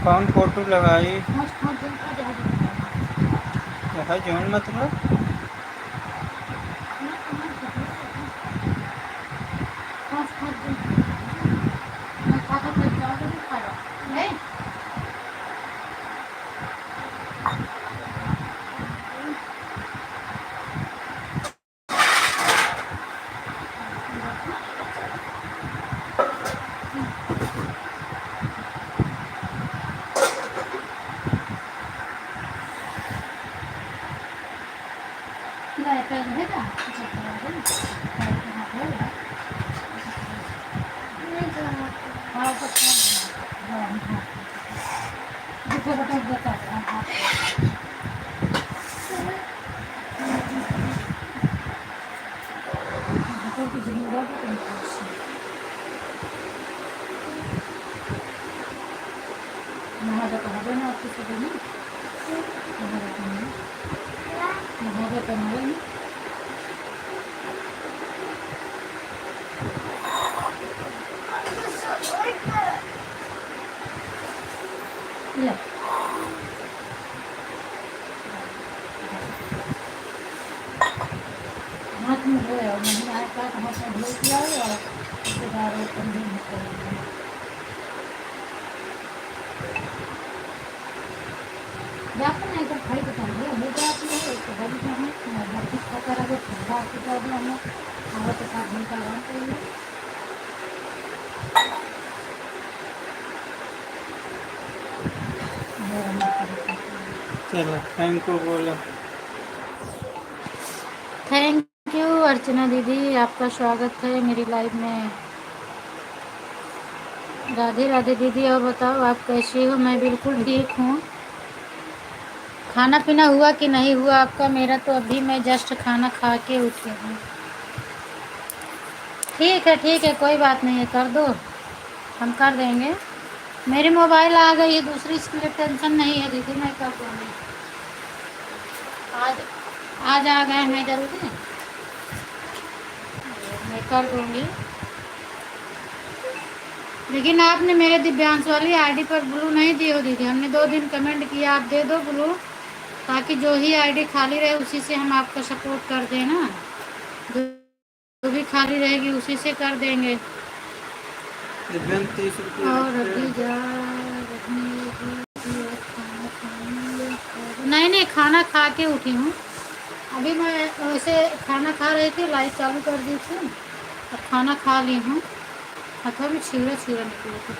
कौन फोटो लगाई है जौन मतलब चलो थैंक यू बोलो। थैंक यू अर्चना दीदी, आपका स्वागत है मेरी लाइव में। राधे राधे दीदी, और बताओ आप कैसी हो? मैं बिल्कुल ठीक हूँ। खाना पीना हुआ कि नहीं हुआ आपका? मेरा तो अभी मैं जस्ट खाना खा के उठी हूँ। ठीक है, कोई बात नहीं है, कर दो, हम कर देंगे। मेरी मोबाइल आ गई है दूसरी, इसके लिए टेंशन नहीं है दीदी, मैं कर दूँगी। आज आज आ गए हैं जल्दी, मैं कर दूँगी। लेकिन आपने मेरे दिव्यांश वाली आईडी पर ब्लू नहीं दी हो दीदी। हमने 2 दिन कमेंट किया, आप दे दो ब्लू, ताकि जो ही आईडी खाली रहे उसी से हम आपको सपोर्ट कर दें ना। जो भी खाली रहेगी उसी से कर देंगे। और अभी जा नहीं, खाना खा के उठी हूँ। अभी मैं वैसे खाना खा रही थी, लाइट चालू कर दी थी, और खाना खा ली हूँ। हाथों में छीड़ा निकले थे।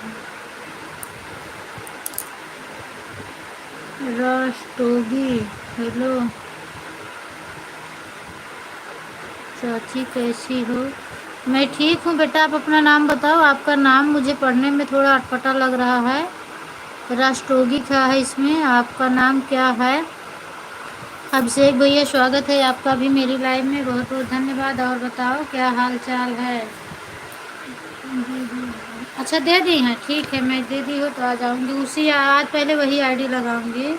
राष्ट्रोगी, हेलो चाची, कैसी हो? मैं ठीक हूँ बेटा, आप अपना नाम बताओ। आपका नाम मुझे पढ़ने में थोड़ा अटपटा लग रहा है। राष्ट्रोगी क्या है इसमें? आपका नाम क्या है? अभिषेक भैया, स्वागत है आपका भी मेरी लाइव में, बहुत बहुत धन्यवाद। और बताओ क्या हाल चाल है? अच्छा दे दी हैं, ठीक है, मैं दे दी हो तो आ जाऊंगी। उसी आज पहले वही आईडी लगाऊंगी।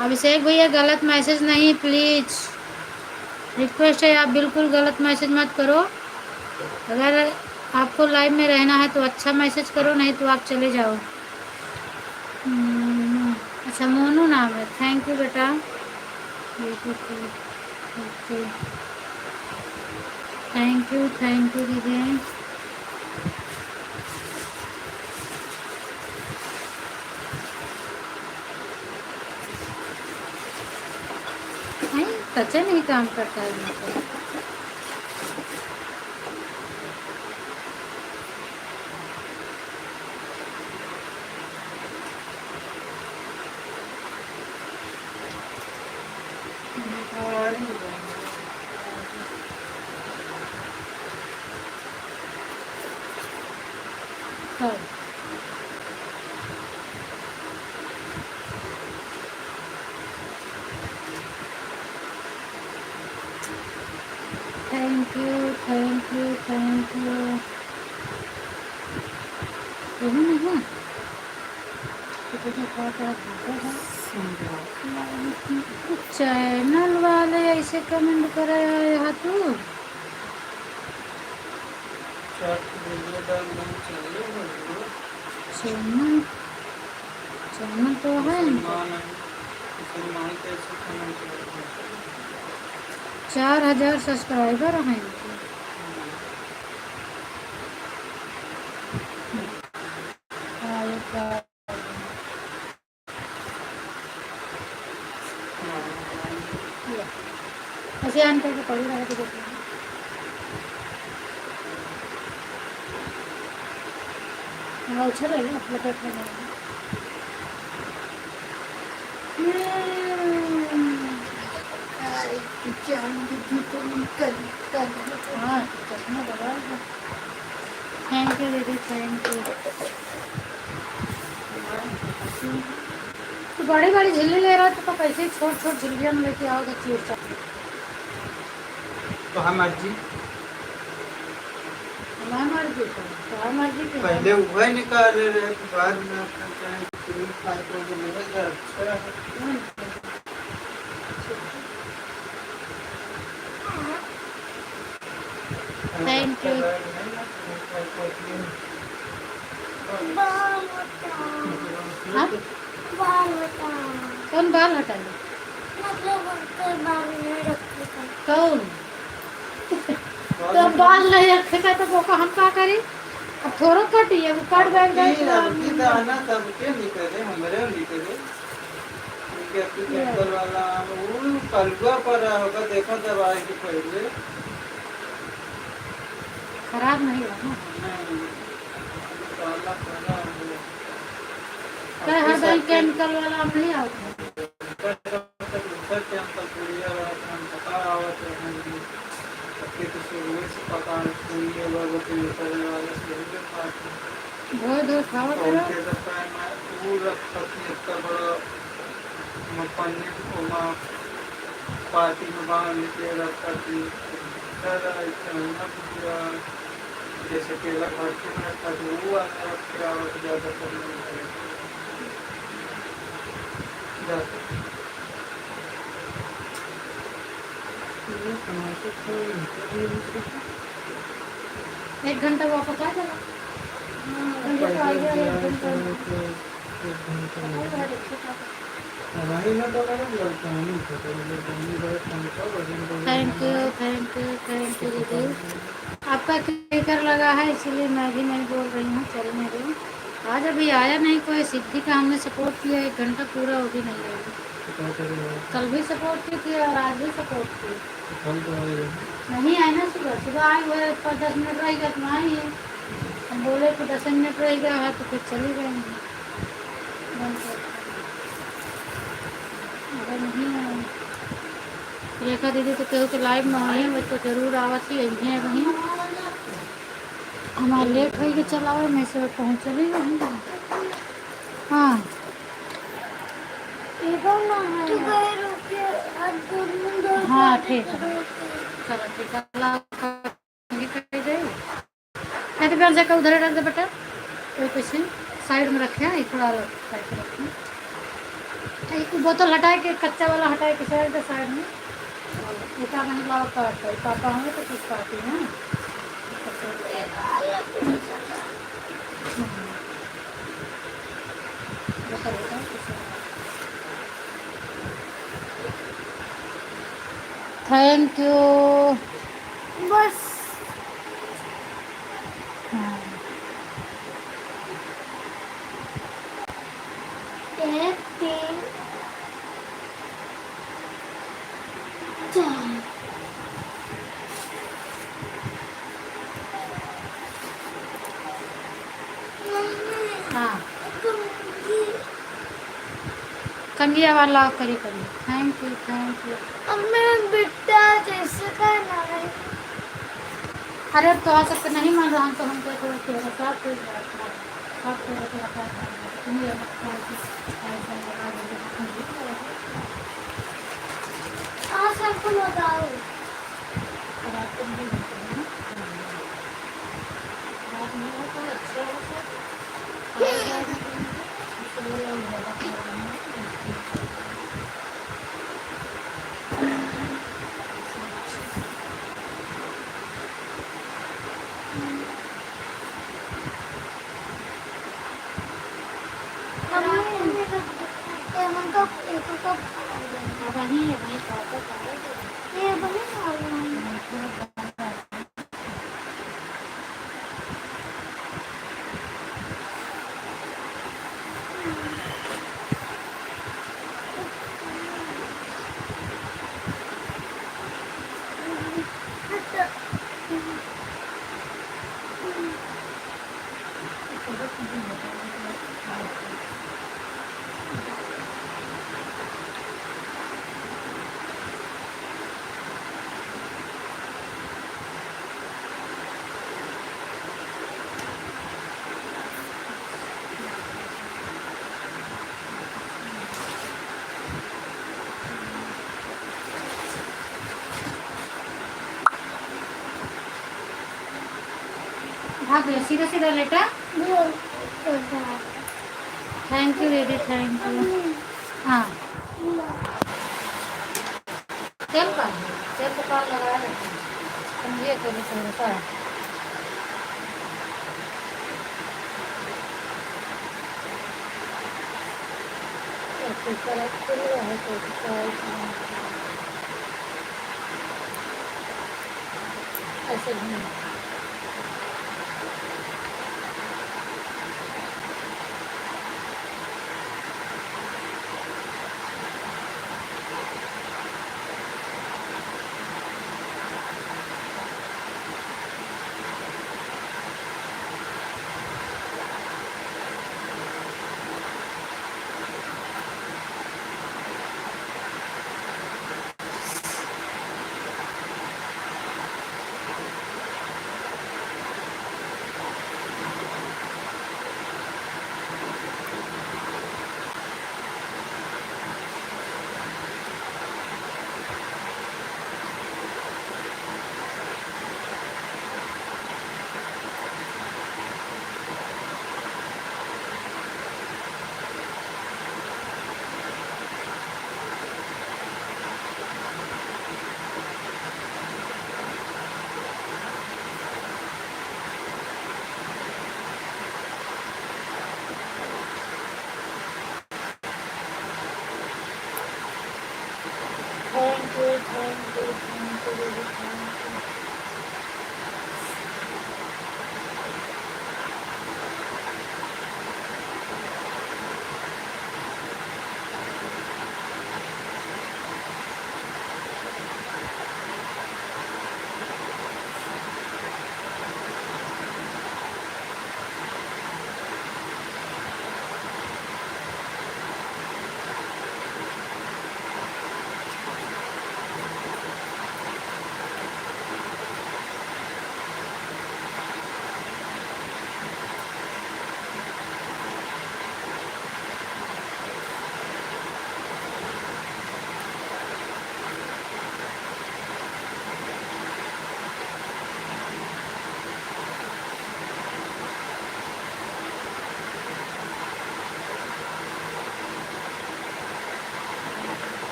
अभिषेक भैया, गलत मैसेज नहीं प्लीज़, रिक्वेस्ट है, आप बिल्कुल गलत मैसेज मत करो। अगर आपको लाइव में रहना है तो अच्छा मैसेज करो, नहीं तो आप चले जाओ। अच्छा मोनू नाम है, थैंक यू बेटा। थैंक यू दीदी। टच नहीं काम करता है मतलब। Thank you. नहीं चैनल वाले ऐसे कमेंट करे यहाँ तू। चैनल चैनल तो है इनका। मुसलमान है, मुसलमान कैसे कमेंट करते हैं? 4000 सब्सक्राइबर हैं इनके। ऐसे आन करके पढ़ी रहा है तो देखो। हाँ अच्छा लगेगा अपने पेट में जाएगा। हाँ चश्मा लगा है। थैंक यू दीदी, थैंक यू। तो बड़ी बड़ी झिल्ली ले रहा तो कैसे छोट छोट झिल्लियाँ में लेके आओगे चीज? तो हम मर्जी हमारी मर्जी को तो मर्जी की पहले वह निकाल रहे थे, बाद में अपना चाहे क्रीम खाए तो जो मिलेगा अच्छा है। Thank you. हाँ? कौन बाल हटाए? कौन? तो बाल नहीं रखेगा तो वो हम क्या करें? अब थोड़ा कटी है, वो कट गए आना सबके निकले, हमारे निकले केमिकल वाला वो कलुआ पर होगा, देखा दवाई के पहले खराब नहीं हुआ ना। नहीं, काला काला क्या हर बार केमिकल वाला हम नहीं आता। बहुत दूर खाओ करो। पार्टी में बाहर निकले रखा थी, जैसे केला पार्टी में रखा था वो आने रखे आवत ज़्यादा करने एक घंटा वापस आ जाएगा। Thank you, thank you, thank you दीदी। आपका क्लिकर लगा है इसीलिए मैं भी नहीं बोल रही हूँ, चलने दो। आज अभी आया नहीं कोई। सिद्धि का हमने सपोर्ट किया, 1 घंटा पूरा हो भी नहीं आया। कल भी सपोर्ट की और आज भी सपोर्ट की। नहीं आए ना, सुबह सुबह आए हुए 5-10 मिनट रहेगा तो आई है। हम बोले कि 10 मिनट रहेगा है तो फिर चली गए। अगर नहीं आए रेखा दीदी तो केहू के लाइव में आई है, वो तो जरूर आवत ही है वहीं। हमारा लेट हो गया चलावे में से पहुँचली वहीं। हाँ हाँ ठीक है, चलो ठीक है। अल्लाह कर दे। नहीं तो जगह उधर रख दे बेटा, कोई कुछ साइड में रखे हैं, थोड़ा साइड में रखें। एक बोतल हटाए के, कच्चा वाला हटाए के साइड में एक नहीं लाओ काट पापा होंगे तो कुछ काटी है। Thank you. बस हाँ। हाँ कंगिया वाला करिए करिए। Thank you, thank you. अब मैं बेटा जैसे करना है। अरे तो आ सकते नहीं मान रहा तो हम क्या करें? हाँ सबको बताओ। एक कप वहीं है वहीं खाता ये बने खा रहा हूँ। भाग ले सीधा सीधा लेटा। बोल करता है। थैंक यू दीदी, थैंक यू। हाँ तेल का पार लगाया रखा समझिए तो थोड़ा सा ऐसे भी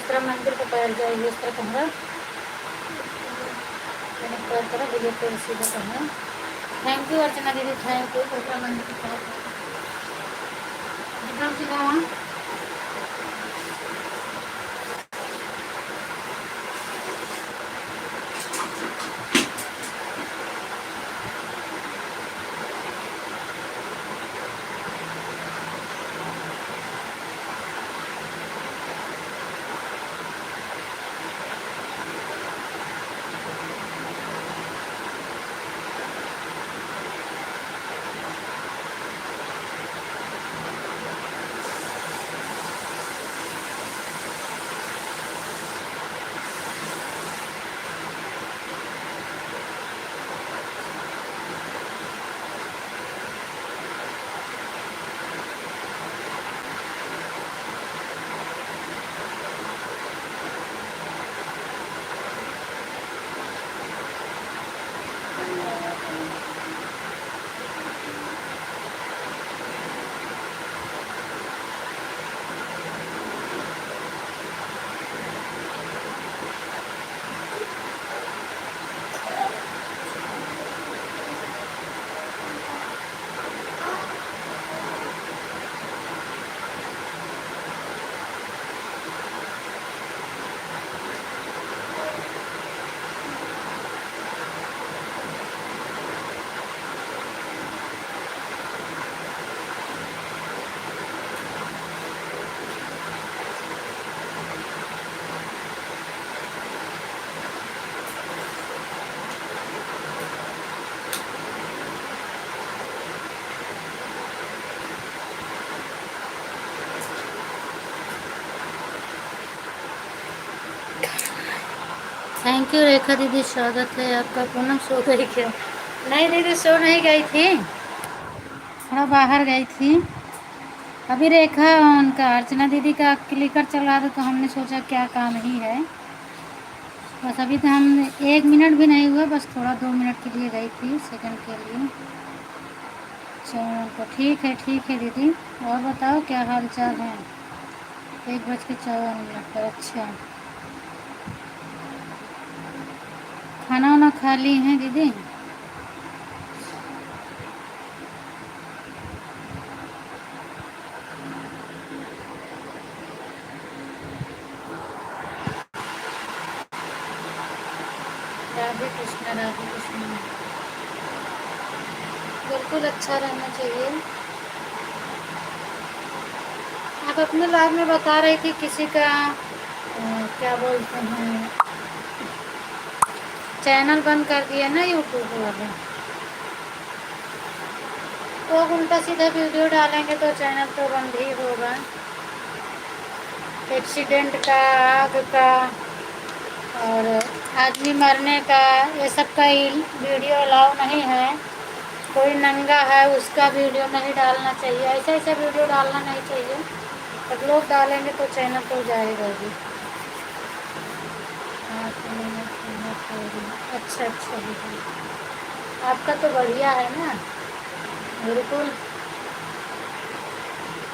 इस तरह मंदिर को पैर जाइए, इस तरह कहूँगा, मैंने पैर करा भैया, पैर सीधा कहूँगा। थैंक यू अर्चना दीदी, थैंक यू। कोटरा मंदिर के पैर एकदम सीधा वहाँ। थैंक यू रेखा दीदी, स्वागत है आपका। पूनम सो गई क्या? नहीं दीदी, सो नहीं गई थी, थोड़ा बाहर गई थी। अभी रेखा उनका अर्चना दीदी का क्लिकर चल रहा था, तो हमने सोचा क्या काम ही है, बस अभी तो हम 1 मिनट भी नहीं हुआ, बस थोड़ा 2 मिनट के लिए गई थी, सेकंड के लिए। चलो ठीक है दीदी। और बताओ क्या हाल चाल है? 1:54 पर। अच्छा, खाना वाना खा ली हैं दीदी? राधे कृष्णा, राधे कृष्णा। बिल्कुल अच्छा रहना चाहिए। आप अपने लाइव में बता रही थी किसी का क्या बोलते हैं, चैनल बंद कर दिया ना यूट्यूब वाले, तो उल्टा सीधा वीडियो डालेंगे तो चैनल तो बंद ही होगा। एक्सीडेंट का, आग का और आदमी मरने का, ये सब का वीडियो अलाउ नहीं है। कोई नंगा है उसका वीडियो नहीं डालना चाहिए, ऐसा वीडियो डालना नहीं चाहिए। अब लोग डालेंगे तो चैनल तो जाएगा भी। अच्छा दीदी, आपका तो बढ़िया है ना, बिल्कुल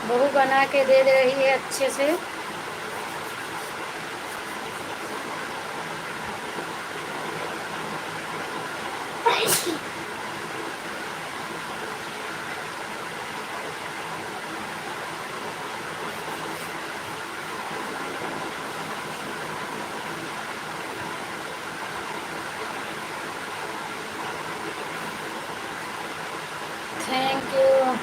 बहू बना के दे रही है अच्छे से। Thank you.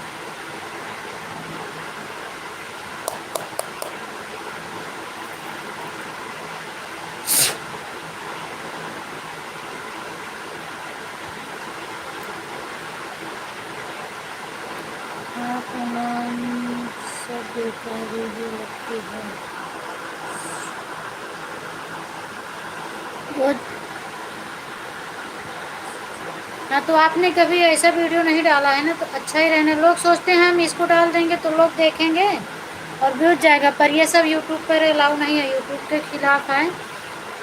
सब बेकारी ही लगती है वो। हाँ, तो आपने कभी ऐसा वीडियो नहीं डाला है ना, तो अच्छा ही रहने। लोग सोचते हैं हम इसको डाल देंगे तो लोग देखेंगे और व्यूज जाएगा, पर ये सब यूट्यूब पर अलाउ नहीं है, यूट्यूब के खिलाफ है।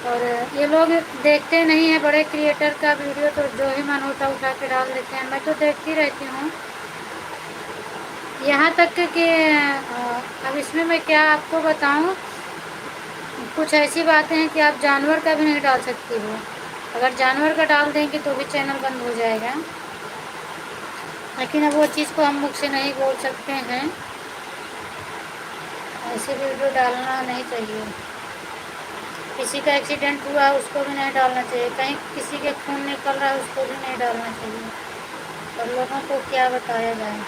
और ये लोग देखते नहीं है बड़े क्रिएटर का वीडियो, तो जो ही मन होता उठा के डाल देते हैं। मैं तो देखती रहती हूँ, यहाँ तक कि अब इसमें मैं क्या आपको बताऊँ कुछ ऐसी बातें हैं कि आप जानवर का भी नहीं डाल सकती हो। अगर जानवर का डाल देंगे तो भी चैनल बंद हो जाएगा। लेकिन अब वो चीज़ को हम मुख से नहीं बोल सकते हैं। ऐसे वीडियो डालना नहीं चाहिए। किसी का एक्सीडेंट हुआ उसको भी नहीं डालना चाहिए। कहीं किसी के खून निकल रहा है उसको भी नहीं डालना चाहिए। और लोगों को क्या बताया जाए।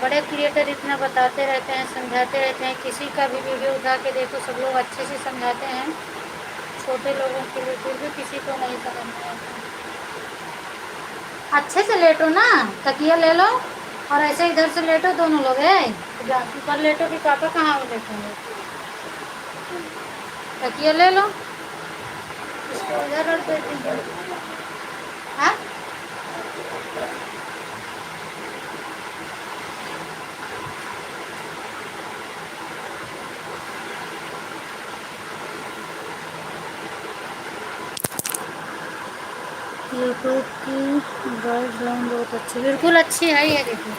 बड़े क्रिएटर इतना बताते रहते हैं, समझाते रहते हैं। किसी का भी वीडियो उठा के देखो, सब लोग अच्छे से समझाते हैं छोटे लोगों के लिए, फिर भी किसी को नहीं समझ में आता। अच्छे से लेटो ना, तकिया ले लो और ऐसे इधर से लेटो दोनों लोग। है ऊपर लेटो कि पापा कहाँ लेटेंगे। तकिया ले लो, इसको उधर रख देती हूँ। हाँ यूट्यूब की गाइडलाइन बहुत अच्छी, बिल्कुल अच्छी है ये देखो।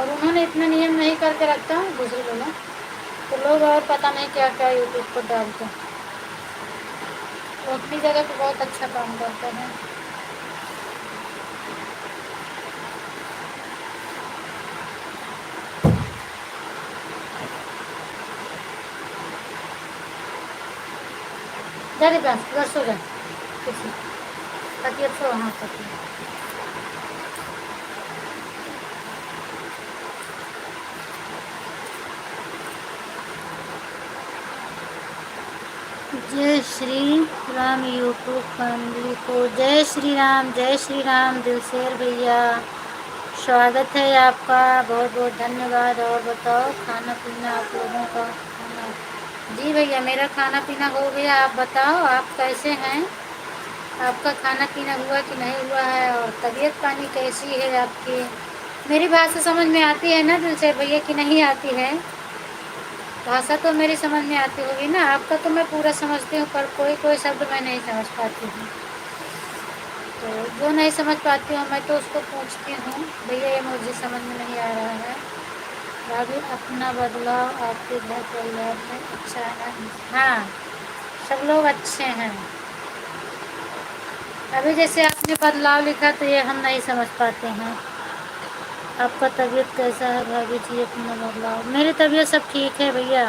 और उन्होंने इतना नियम नहीं करके रखता दूसरे लोगों, तो लोग और पता नहीं क्या क्या यूट्यूब पर डालते हैं। वो अपनी जगह पे बहुत अच्छा काम करते हैं। जा घर सो जा, ताकि अच्छा वहाँ तक। जय श्री राम यूट्यूब फैमिली को जय श्री राम, जय श्री राम। दिलशेर भैया स्वागत है आपका, बहुत बहुत धन्यवाद। और बताओ खाना पीना आप लोगों का खाना? जी भैया मेरा खाना पीना हो गया। आप बताओ आप कैसे हैं, आपका खाना पीना हुआ कि नहीं हुआ है? और तबीयत पानी कैसी है आपकी? मेरी भाषा समझ में आती है ना दिलशेर भैया कि नहीं आती है? भाषा तो मेरी समझ में आती होगी ना, आपका तो मैं पूरा समझती हूँ, पर कोई कोई शब्द मैं नहीं समझ पाती हूँ। तो जो नहीं समझ पाती हूँ मैं तो उसको पूछती हूँ, भैया ये मुझे समझ में नहीं आ रहा है। भाभी अपना बदलाव आपके घर परिवार में अच्छा है? हाँ सब लोग अच्छे हैं। अभी जैसे आपने बदलाव लिखा तो ये हम नहीं समझ पाते हैं। आपका तबीयत कैसा है भाभी जी? अपना बदलाव। मेरी तबीयत सब ठीक है भैया।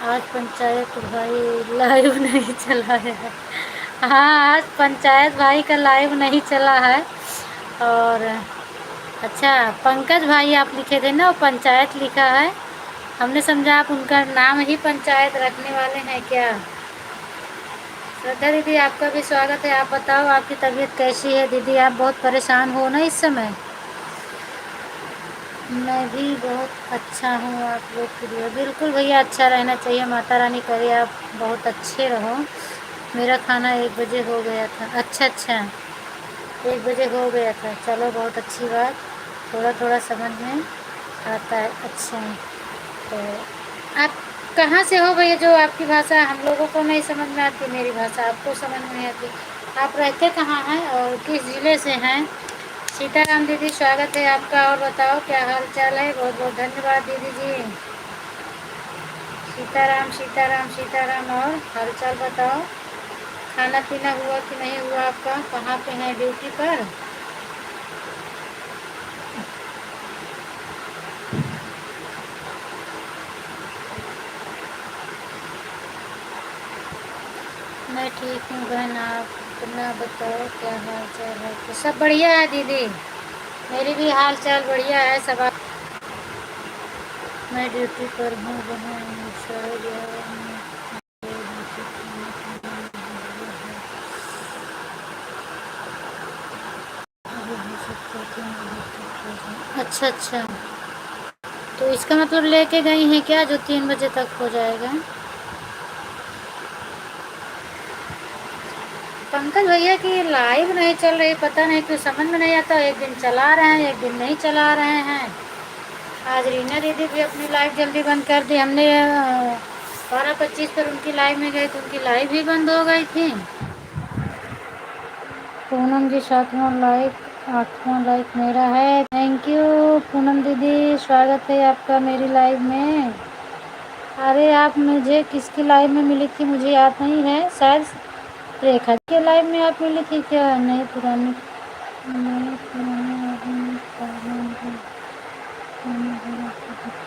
आज पंचायत भाई लाइव नहीं चला है। हाँ आज पंचायत भाई का लाइव नहीं चला है। और अच्छा पंकज भाई आप लिखे थे ना, वो पंचायत लिखा है। हमने समझा आप उनका नाम ही पंचायत रखने वाले हैं क्या? श्रद्धा दीदी आपका भी स्वागत है। आप बताओ आपकी तबीयत कैसी है दीदी? आप बहुत परेशान हो ना इस समय? मैं भी बहुत अच्छा हूँ आप लोग के लिए। बिल्कुल भैया अच्छा रहना चाहिए, माता रानी करे आप बहुत अच्छे रहो। मेरा खाना 1 बजे हो गया था। अच्छा 1 बजे हो गया था, चलो बहुत अच्छी बात। थोड़ा थोड़ा समझ में आता है। अच्छा तो आप कहाँ से हो भैया? जो आपकी भाषा हम लोगों को नहीं समझ में आती, मेरी भाषा आपको समझ में नहीं आती। आप रहते कहाँ हैं और किस ज़िले से हैं? सीताराम दीदी स्वागत है आपका। और बताओ क्या हाल चाल है? बहुत बहुत धन्यवाद दीदी जी। सीताराम सीताराम सीताराम। और हाल चाल बताओ, खाना पीना हुआ कि नहीं हुआ आपका? कहाँ पे हैं, ड्यूटी पर? मैं ठीक हूँ बहन, आप अपना बताओ क्या हाल चाल है? तो सब बढ़िया है दीदी, मेरी भी हाल चाल बढ़िया है सब। मैं ड्यूटी पर हूँ बहन, शायद अच्छा तो इसका मतलब लेके गई हैं क्या जो 3 बजे तक हो जाएगा? पंकज भैया की लाइव नहीं चल रही, पता नहीं क्यों, समझ में नहीं आता। एक दिन चला रहे हैं एक दिन नहीं चला रहे हैं। आज रीना दीदी भी अपनी लाइव जल्दी बंद कर दी। हमने 12:25 पर उनकी लाइव में गए तो उनकी लाइव भी बंद हो गई थी। पूनम जी 7वां लाइक, 8वां लाइक मेरा है। थैंक यू पूनम दीदी, स्वागत है आपका मेरी लाइव में। अरे आप मुझे किसकी लाइव में मिली थी मुझे याद नहीं है, शायद रेखा के लाइव में आप मिली थी क्या? नहीं पुरानी, नहीं पुराने आदमी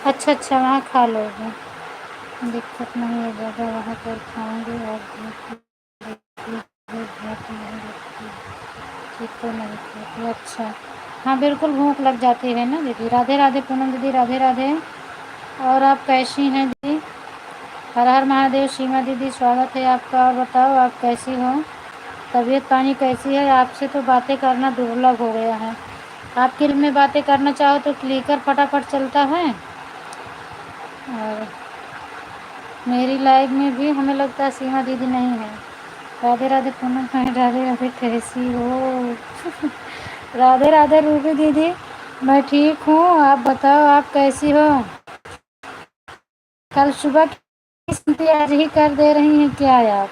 अच्छा अच्छा, वहाँ खा लोगे, दिक्कत नहीं है, ज़्यादा वहाँ पर खाएंगे और ठीक तो नहीं खाते। अच्छा हाँ बिल्कुल भूख लग जाती है ना दीदी। राधे राधे पूनम दीदी, राधे राधे। और आप कैसी हैं दीदी? हर हर महादेव। सीमा दीदी स्वागत है आपका। और बताओ आप कैसी हो, तबीयत पानी कैसी है? आपसे तो बातें करना दुर्लभ हो गया है। आपके में बातें करना चाहो तो क्लिकर फटाफट चलता है, और मेरी लाइव में भी हमें लगता है सीमा दीदी नहीं है। राधे राधे पूनम है, राधे राधे कैसी हो? राधे राधे रूबी दीदी, मैं ठीक हूँ, आप बताओ आप कैसी हो? कल सुबह की स्थिति आज ही कर दे रही हैं क्या आप?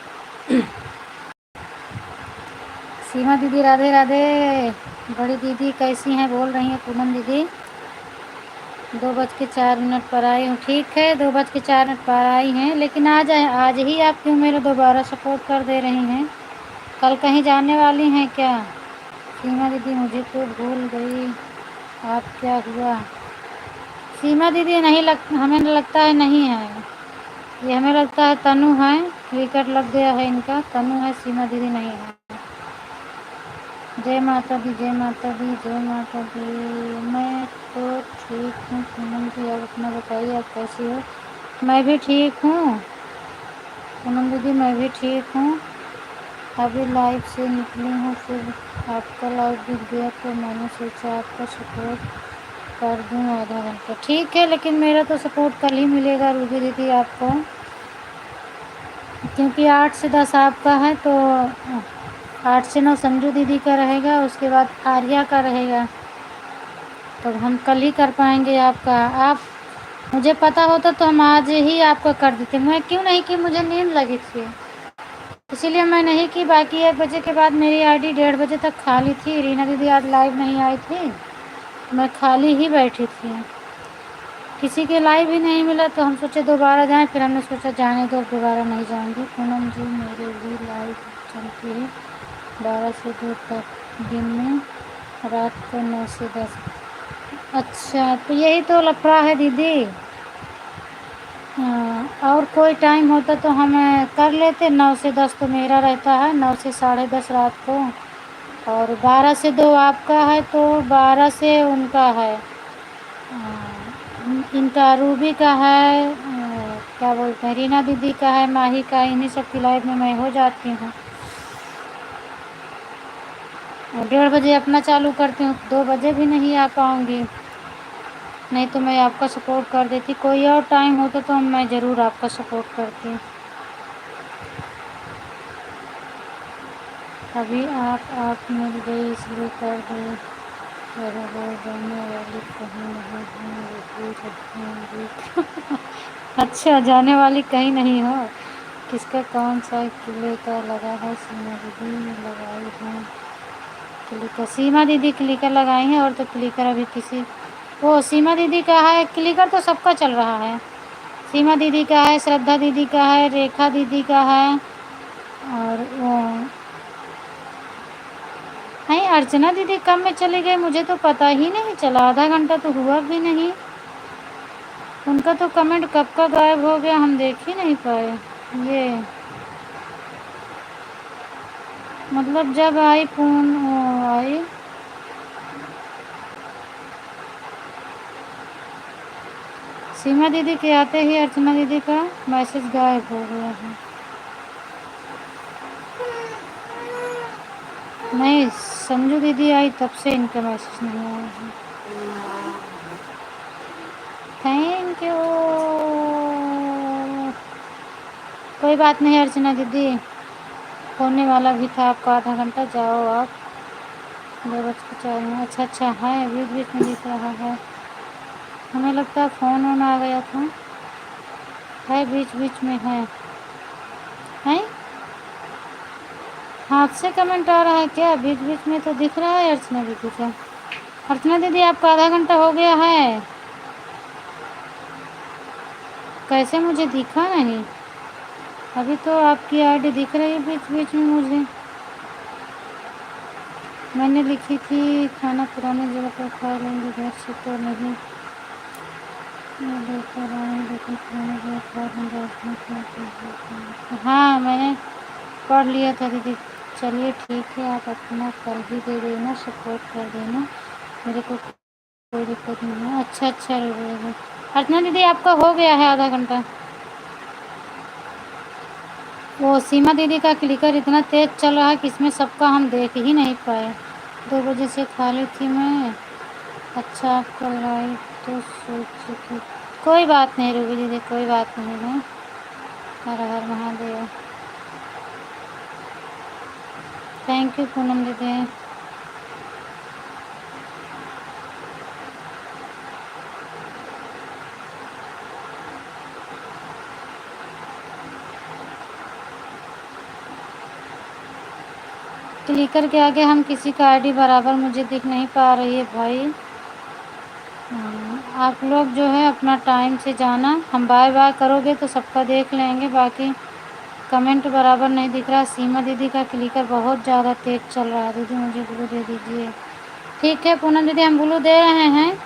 सीमा दीदी राधे राधे। बड़ी दीदी कैसी हैं बोल रही हैं पूनम दीदी। 2:04 पर आई हूँ, ठीक है 2:04 पर आई हैं, लेकिन आज ही आप क्यों मेरा दोबारा सपोर्ट कर दे रही हैं? कल कहीं जाने वाली हैं क्या? सीमा दीदी मुझे तो भूल गई आप, क्या हुआ? सीमा दीदी नहीं हमें लगता है नहीं है, ये हमें लगता है तनु है, विकेट लग गया है इनका, तनु है, सीमा दीदी नहीं है। जय माता दी, जय माता दी, जय माता दी। मैं तो ठीक हूँ पूनम जी, आप अपना बताइए आप कैसी हो? मैं भी ठीक हूँ पूनम दीदी, मैं भी ठीक हूँ। अभी लाइव से निकली हूँ, फिर आपका लाइव दिख गया तो मैंने सोचा आपका सपोर्ट कर दूँ आधा घंटा। ठीक है, लेकिन मेरा तो सपोर्ट कल ही मिलेगा रूबी दीदी आपको, क्योंकि 8 से 10 आपका है, तो 8 से 9 संजू दीदी का रहेगा, उसके बाद आर्या का रहेगा, तो हम कल ही कर पाएंगे आपका। आप मुझे पता होता तो हम आज ही आपका कर देते। मैं क्यों नहीं की, मुझे नींद लगी थी इसीलिए मैं नहीं की। बाकी 1 बजे के बाद मेरी आईडी 1:30 बजे तक खाली थी। रीना दीदी आज लाइव नहीं आई थी, मैं खाली ही बैठी थी, किसी के लाइव ही नहीं मिला, तो हम सोचे दोबारा जाएं, फिर हमने सोचा जाने दो, दोबारा नहीं जाएंगे। पूनम जी मेरे भी लाइव चलती है 12 से 2 तक, दिन में, रात को 9 से 10। अच्छा तो यही तो लफड़ा है दीदी। और कोई टाइम होता तो हम कर लेते। 9 से 10 तो मेरा रहता है, 9 से 10:30 रात को, और 12 से 2 आपका है, तो 12 से उनका है, इनका रूबी का है, क्या बोलते हैं, रीना दीदी का है, माही का, इन्हीं सब की लाइव में मैं हो जाती हूँ। और 1:30 बजे अपना चालू करती हूँ, 2 बजे भी नहीं आ पाऊँगी, नहीं तो मैं आपका सपोर्ट कर देती। कोई और टाइम होता तो मैं ज़रूर आपका सपोर्ट करती। अभी आप मिल गई इसलिए कर दी। जाने वाली कहीं नहीं। अच्छा जाने वाली कहीं नहीं हो। किसका कौन सा किले का लगा है? सीमा दीदी लगाई है क्लिकर, सीमा दीदी क्लिकर लगाई हैं, और तो क्लिकर अभी किसी, वो सीमा दीदी का है क्लिकर, तो सबका चल रहा है। सीमा दीदी का है, श्रद्धा दीदी का है, रेखा दीदी का है, और वो नहीं, अर्चना दीदी कब में चली गई मुझे तो पता ही नहीं चला, आधा घंटा तो हुआ भी नहीं। उनका तो कमेंट कब का गायब हो गया, हम देख ही नहीं पाए। ये मतलब जब आई फोन आई, सीमा दीदी के आते ही अर्चना दीदी का मैसेज गायब हो गया है। नहीं, संजू दीदी आई तब से इनका मैसेज नहीं आया है। Thank you. कोई बात नहीं अर्चना दीदी, होने वाला भी था आपका आधा घंटा, जाओ आप। 2:04। अच्छा अच्छा है, बीच बीच में दिख रहा है, हमें लगता है फ़ोन ऑन आ गया था, है बीच बीच में है हाथ से कमेंट आ रहा है क्या? बीच बीच में तो दिख रहा है अर्चना दीदी का। अर्चना दीदी आपका आधा घंटा हो गया है, कैसे मुझे दिखा नहीं? अभी तो आपकी आईडी दिख रही है बीच बीच में मुझे। मैंने लिखी थी खाना पुरानी जगह पर खा लेंगे, घर से तो नहीं मैं लेकर आए, लेकिन पुरानी जगह खा लेंगे, अपने क्या। हाँ मैंने पढ़ लिया था दीदी। चलिए ठीक है, आप अपना कल भी दे देना, सपोर्ट कर देना, मेरे को कोई दिक्कत नहीं है। अच्छा अच्छा रहेगा। अर्चना दीदी आपका हो गया है आधा घंटा। वो सीमा दीदी का क्लिकर इतना तेज चल रहा है कि इसमें सबका हम देख ही नहीं पाए। 2 बजे से खाली थी मैं। अच्छा आपका लाइव तो सोच थी। कोई बात नहीं रूबी दीदी, कोई बात नहीं है। हर हर महादेव। थैंक यू पूनम दीदी। क्लिकर के आगे हम किसी का आईडी बराबर मुझे दिख नहीं पा रही है भाई। आप लोग जो है अपना टाइम से जाना, हम बाय बाय करोगे तो सबका देख लेंगे, बाकी कमेंट बराबर नहीं दिख रहा। सीमा दीदी का क्लिकर बहुत ज़्यादा तेज़ चल रहा है। दीदी मुझे ब्लू दे दीजिए। ठीक है पूनम दीदी, हम ब्लू दे रहे हैं।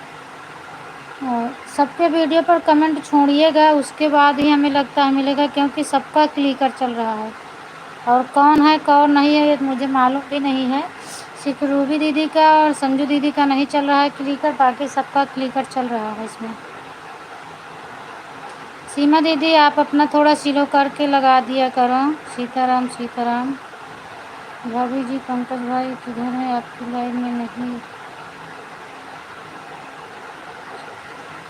और सबके वीडियो पर कमेंट छोड़िएगा, उसके बाद ही हमें लगता है मिलेगा, क्योंकि सबका क्लिकर चल रहा है। और कौन है कौन नहीं है ये मुझे मालूम भी नहीं है। सिर्फ रूबी दीदी का और संजू दीदी का नहीं चल रहा है क्लिकर, बाकी सबका क्लिकर चल रहा है इसमें। सीमा दीदी आप अपना थोड़ा स्लो करके लगा दिया करो। सीताराम सीताराम। भाभी जी पंकज भाई किधर है? आपकी लाइव में नहीं।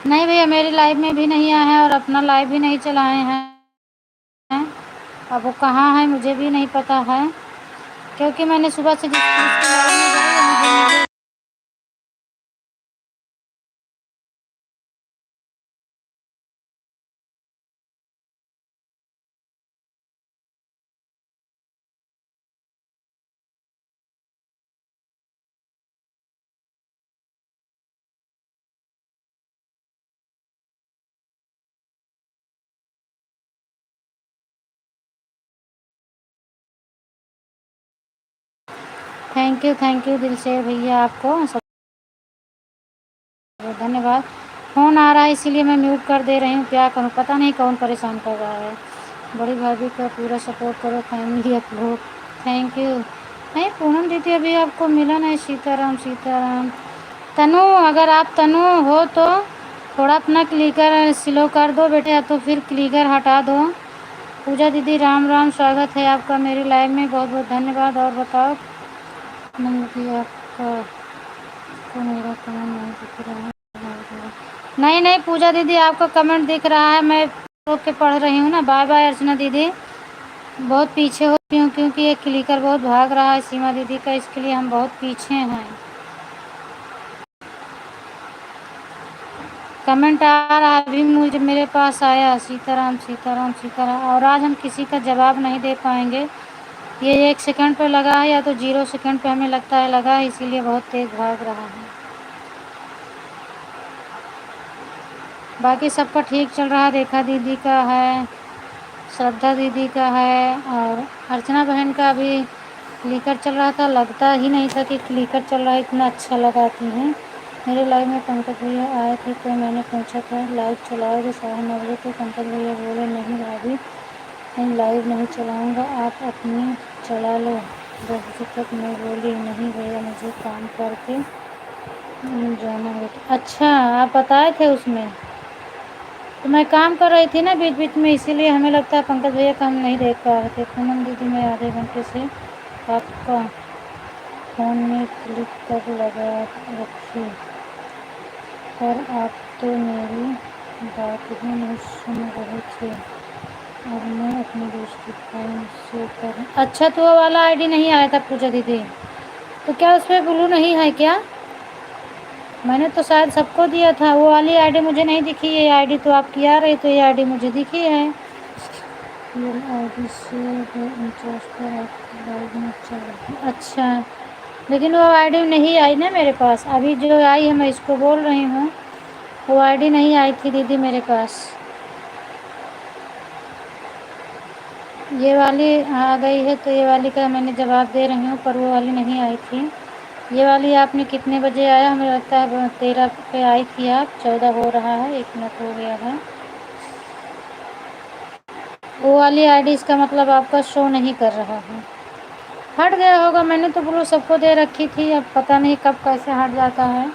नहीं भैया मेरी लाइव में भी नहीं आए हैं और अपना लाइव भी नहीं चलाए हैं। अब वो कहाँ है मुझे भी नहीं पता है, क्योंकि मैंने सुबह से जिसकी लाइव में गई है मुझे मिली। थैंक यू दिल से भैया, आपको सब धन्यवाद। फ़ोन आ रहा है इसीलिए मैं म्यूट कर दे रही हूँ, क्या करूँ पता नहीं कौन परेशान कर रहा है। बड़ी भाभी का पूरा सपोर्ट करो फैमिली आप लोग। Thank you. नहीं पूनम दीदी अभी आपको मिला नहीं। सीताराम सीताराम। तनु अगर आप तनु हो तो थोड़ा अपना क्लिकर स्लो कर दो बेटे, या तो फिर क्लिकर हटा दो। पूजा दीदी राम राम, स्वागत है आपका मेरी लाइव में, बहुत बहुत धन्यवाद। और बताओ नंदी आपका को मेरा कमेंट नहीं दिख रहा है। नहीं नहीं पूजा दीदी आपका कमेंट दिख रहा है, मैं रोक के पढ़ रही हूँ ना। बाय बाय अर्चना दीदी, बहुत पीछे हो रही हूँ क्योंकि ये क्लिकर बहुत भाग रहा है सीमा दीदी का, इसके लिए हम बहुत पीछे हैं। कमेंट आ रहा है अभी मुझे, मेरे पास आया सीताराम सीताराम सीताराम, और आज हम किसी का जवाब नहीं दे पाएंगे। ये 1 सेकंड पे लगा है या तो 0 सेकंड पे हमें लगता है लगा है, इसीलिए बहुत तेज़ भाग रहा है। बाकी सबका ठीक चल रहा है। रेखा दीदी का है, श्रद्धा दीदी का है, और अर्चना बहन का भी क्लिकर चल रहा था। लगता ही नहीं था कि क्लिकर चल रहा है, इतना अच्छा लगाती हैं। मेरे लाइव में पंकज भैया आए थे तो मैंने पूछा था लाइव चलाओगे 9:30 बजे, तो पंकज भैया बोले नहीं भाभी मैं लाइव नहीं चलाऊँगा, आप अपनी चला लो। 10 बजे तक मैं बोली नहीं भैया मुझे काम करके जाना है। अच्छा आप बताए थे उसमें, तो मैं काम कर रही थी ना बीच बीच में, इसीलिए हमें लगता है पंकज भैया का हम नहीं देख पा रहे थे। पूनम दीदी मैं आधे घंटे से आपका फ़ोन में क्लिक कर लगा रखी, पर आप तो मेरी बात ही नहीं सुन रहे थे, और मैं अपने दूसरे फ़ोन से कर। अच्छा तो वो वाला आईडी नहीं आया था पूजा दीदी, तो क्या उस पर ब्लू नहीं है क्या? मैंने तो शायद सबको दिया था, वो वाली आईडी मुझे नहीं दिखी। ये आईडी तो आपकी आ रही, तो ये आईडी मुझे दिखी है। ये आईडी से लाइव में चल रही। अच्छा लेकिन वो आईडी नहीं आई ना मेरे पास, अभी जो आई है मैं इसको बोल रही हूँ, वो आईडी नहीं आई थी दीदी मेरे पास। ये वाली आ गई है तो ये वाली का मैंने जवाब दे रही हूँ, पर वो वाली नहीं आई थी। ये वाली आपने कितने बजे आया? हमें लगता है 13 पे आई थी आप, 14 हो रहा है, 1 मिनट हो गया है। वो वाली आईडी इसका मतलब आपका शो नहीं कर रहा है, हट गया होगा। मैंने तो ब्लू सबको दे रखी थी, अब पता नहीं कब कैसे हट जाता है।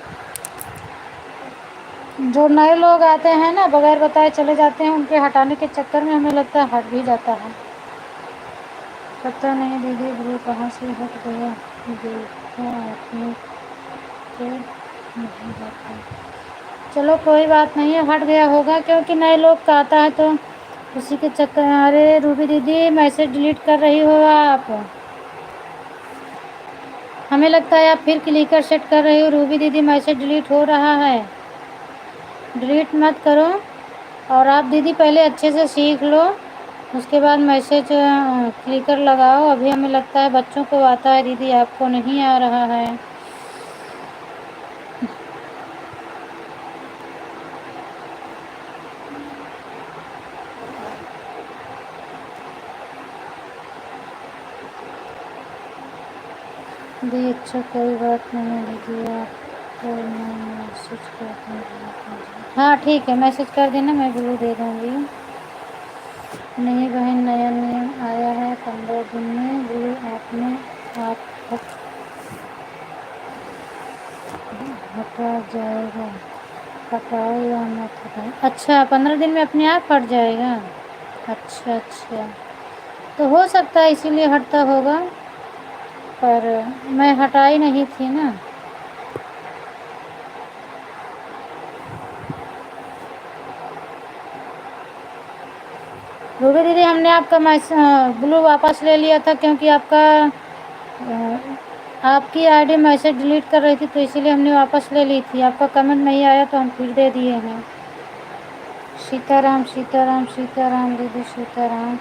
जो नए लोग आते हैं ना, बगैर बताए चले जाते हैं, उनके हटाने के चक्कर में हमें लगता है हट भी जाता है। पता नहीं दीदी ब्लू कहाँ से हट गया, देखा आपने तो नहीं जाता। चलो कोई बात नहीं है, हट गया होगा, क्योंकि नए लोग का आता है तो उसी के चक्कर। अरे रूबी दीदी मैसेज डिलीट कर रही हो आप? हमें लगता है आप फिर क्लिकर सेट कर रही हो। रूबी दीदी मैसेज डिलीट हो रहा है, डिलीट मत करो। और आप दीदी पहले अच्छे से सीख लो, उसके बाद मैसेज क्लिकर लगाओ। अभी हमें लगता है बच्चों को आता है दीदी, आपको नहीं आ रहा है। दी अच्छा कोई बात नहीं दीदी, आपको मैं मैसेज कर दूँगी। हाँ ठीक है, मैसेज कर देना, मैं ब्लू दे दूँगी। नहीं बहन, नया नियम आया है 15 दिन में, ब्लू आपने आप हटा जाएगा, हटाओ या मत हटाओ। अच्छा 15 दिन में अपने आप हट जाएगा। अच्छा अच्छा, तो हो सकता है इसीलिए हटता होगा, पर मैं हटाई नहीं थी ना। रूबी दीदी हमने आपका ब्लू वापस ले लिया था, क्योंकि आपकी आईडी मैसेज डिलीट कर रही थी, तो इसीलिए हमने वापस ले ली थी। आपका कमेंट नहीं आया तो हम फिर दे दिए हैं। सीताराम सीताराम सीताराम दीदी सीताराम।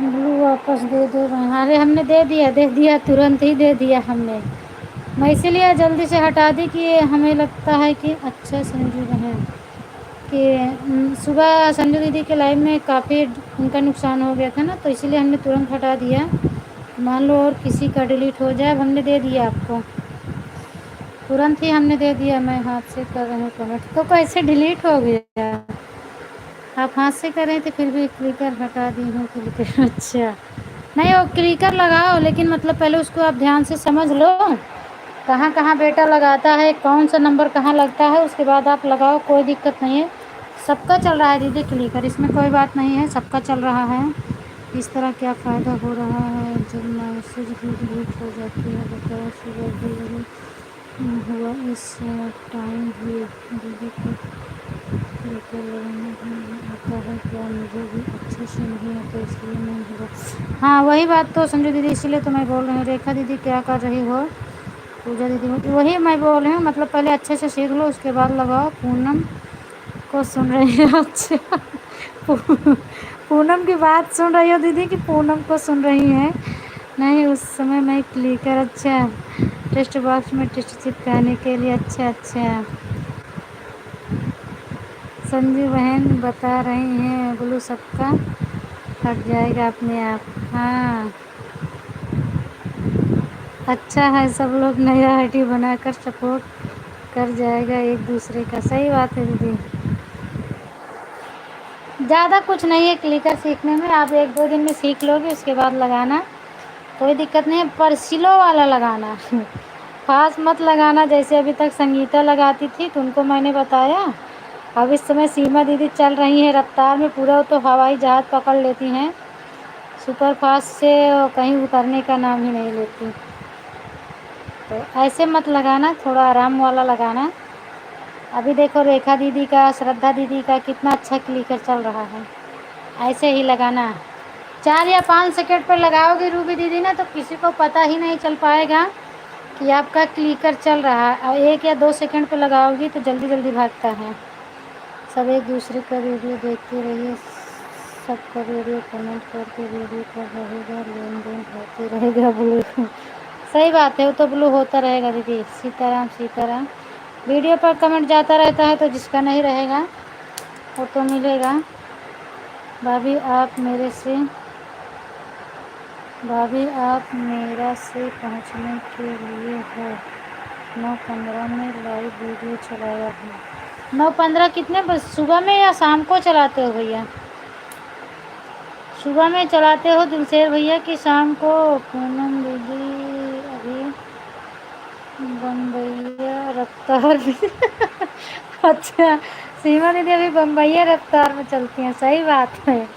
ब्लू वापस दे दो। अरे हमने दे दिया, तुरंत ही दे दिया हमने। मैं इसीलिए जल्दी से हटा दी कि हमें लगता है कि अच्छा संजू बहन कि सुबह संजू दीदी के लाइव में काफ़ी उनका नुकसान हो गया था ना, तो इसीलिए हमने तुरंत हटा दिया। मान लो और किसी का डिलीट हो जाए, हमने दे दिया आपको, तुरंत ही हमने दे दिया। मैं हाथ से कर रही हूँ कमेंट, तो कैसे डिलीट हो गया? आप हाथ से कर रहे थे, फिर भी क्लिकर हटा दी हूँ क्लिकर। अच्छा नहीं, वो क्लिकर लगाओ, लेकिन मतलब पहले उसको आप ध्यान से समझ लो कहाँ कहाँ बेटा लगाता है, कौन सा नंबर कहाँ लगता है, उसके बाद आप लगाओ, कोई दिक्कत नहीं है। सबका चल रहा है दीदी क्लिकर, इसमें कोई बात नहीं है, सबका चल रहा है। इस तरह क्या फ़ायदा हो रहा है जब मैसेज भी डिलीट हो जाती है? बताओ, सुबह डिलीट हुआ इस टाइम भी दीदी को क्लिकर लगाना आता है क्या? मुझे भी अच्छे से नहीं आता, इसलिए नहीं हुआ। हाँ वही बात तो समझो दीदी, इसीलिए तो मैं बोल रही हूँ। रेखा दीदी क्या कर रही हो? पूजा दीदी वही मैं बोल रही हूँ, मतलब पहले अच्छे से सीख लो, उसके बाद लगाओ। पूनम को सुन रही हो? अच्छा पूनम की बात सुन रही हो दीदी, कि पूनम को सुन रही हैं? नहीं उस समय मैं क्लिकर, अच्छा टेस्ट बॉक्स में टेस्ट चिपकाने के लिए। अच्छा अच्छा, संजू बहन बता रही हैं ब्लू सबका हट जाएगा अपने आप। हाँ अच्छा है, सब लोग नया आईडी बनाकर सपोर्ट कर जाएगा एक दूसरे का। सही बात है दीदी, ज़्यादा कुछ नहीं है क्लिकर सीखने में, आप 1-2 दिन में सीख लोगे, उसके बाद लगाना, कोई दिक्कत नहीं है। पर स्लो वाला लगाना फास्ट मत लगाना। जैसे अभी तक संगीता लगाती थी तो उनको मैंने बताया, अब इस समय सीमा दीदी चल रही हैं रफ्तार में पूरा, तो हवाई जहाज़ पकड़ लेती हैं, सुपर फास्ट से कहीं उतरने का नाम ही नहीं लेती। तो ऐसे मत लगाना, थोड़ा आराम वाला लगाना। अभी देखो रेखा दीदी का, श्रद्धा दीदी का कितना अच्छा क्लिकर चल रहा है, ऐसे ही लगाना। 4 या 5 सेकंड पर लगाओगे रूबी दीदी ना, तो किसी को पता ही नहीं चल पाएगा कि आपका क्लिकर चल रहा है। और 1 या 2 सेकंड पर लगाओगी तो जल्दी जल्दी भागता है। सब एक दूसरे का वीडियो देखते रहिए, सबका वीडियो कमेंट करके वीडियो पर रहेगा, लेन देन होते रहेगा ब्लू। सही बात है, वो तो ब्लू होता रहेगा दीदी। सीताराम सीताराम। वीडियो पर कमेंट जाता रहता है तो जिसका नहीं रहेगा वो तो मिलेगा। भाभी आप मेरे से भाभी आप मेरा से पहुंचने के लिए हो 9:15 में लाइव वीडियो चलाया है। 9:15 कितने बजे, सुबह में या शाम को चलाते हो भैया? सुबह में चलाते हो दिलशेर भैया कि शाम को? पूनम दीदी अभी बम्बैया रफ्तार में अच्छा, सीमा दीदी अभी बम्बैया रफ्तार में चलती हैं। सही बात है,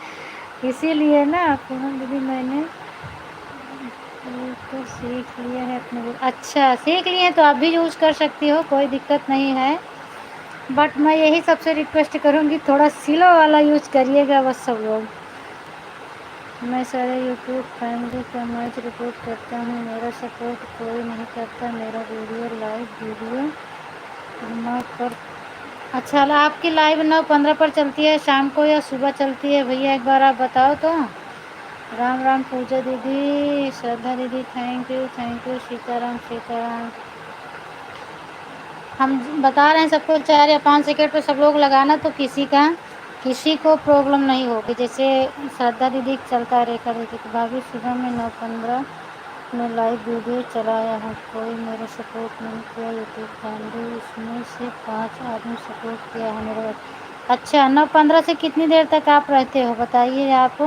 इसीलिए ना पूनम दीदी मैंने ये तो सीख लिया है अपने। अच्छा सीख लिए हैं तो आप भी यूज़ कर सकती हो, कोई दिक्कत नहीं है। बट मैं यही सबसे रिक्वेस्ट करूँगी थोड़ा स्लो वाला यूज़ करिएगा बस सब लोग। मैं सारे यूट्यूब फैमिली का मैच रिपोर्ट करता हूँ, मेरा सपोर्ट कोई नहीं करता, मेरा वीडियो लाइव वीडियो न कर। अच्छा आपकी लाइव 9:15 पर चलती है शाम को या सुबह चलती है भैया, एक बार आप बताओ तो। राम राम पूजा दीदी, श्रद्धा दीदी, थैंक यू सीताराम सीताराम। हम बता रहे हैं सबको 4 या 5 सेकंड पे सब लोग लगाना, तो किसी को प्रॉब्लम नहीं होगी। जैसे श्रद्धा दीदी चलता है, रेखा दीदी की भाभी सुबह में 9:15 में लाइव वीडियो चलाया है, कोई मेरा सपोर्ट नहीं किया यूट्यूब फैमिली, इसमें से 5 आदमी सपोर्ट किया है मेरा। अच्छा 9:15 से कितनी देर तक आप रहते हो बताइए आप,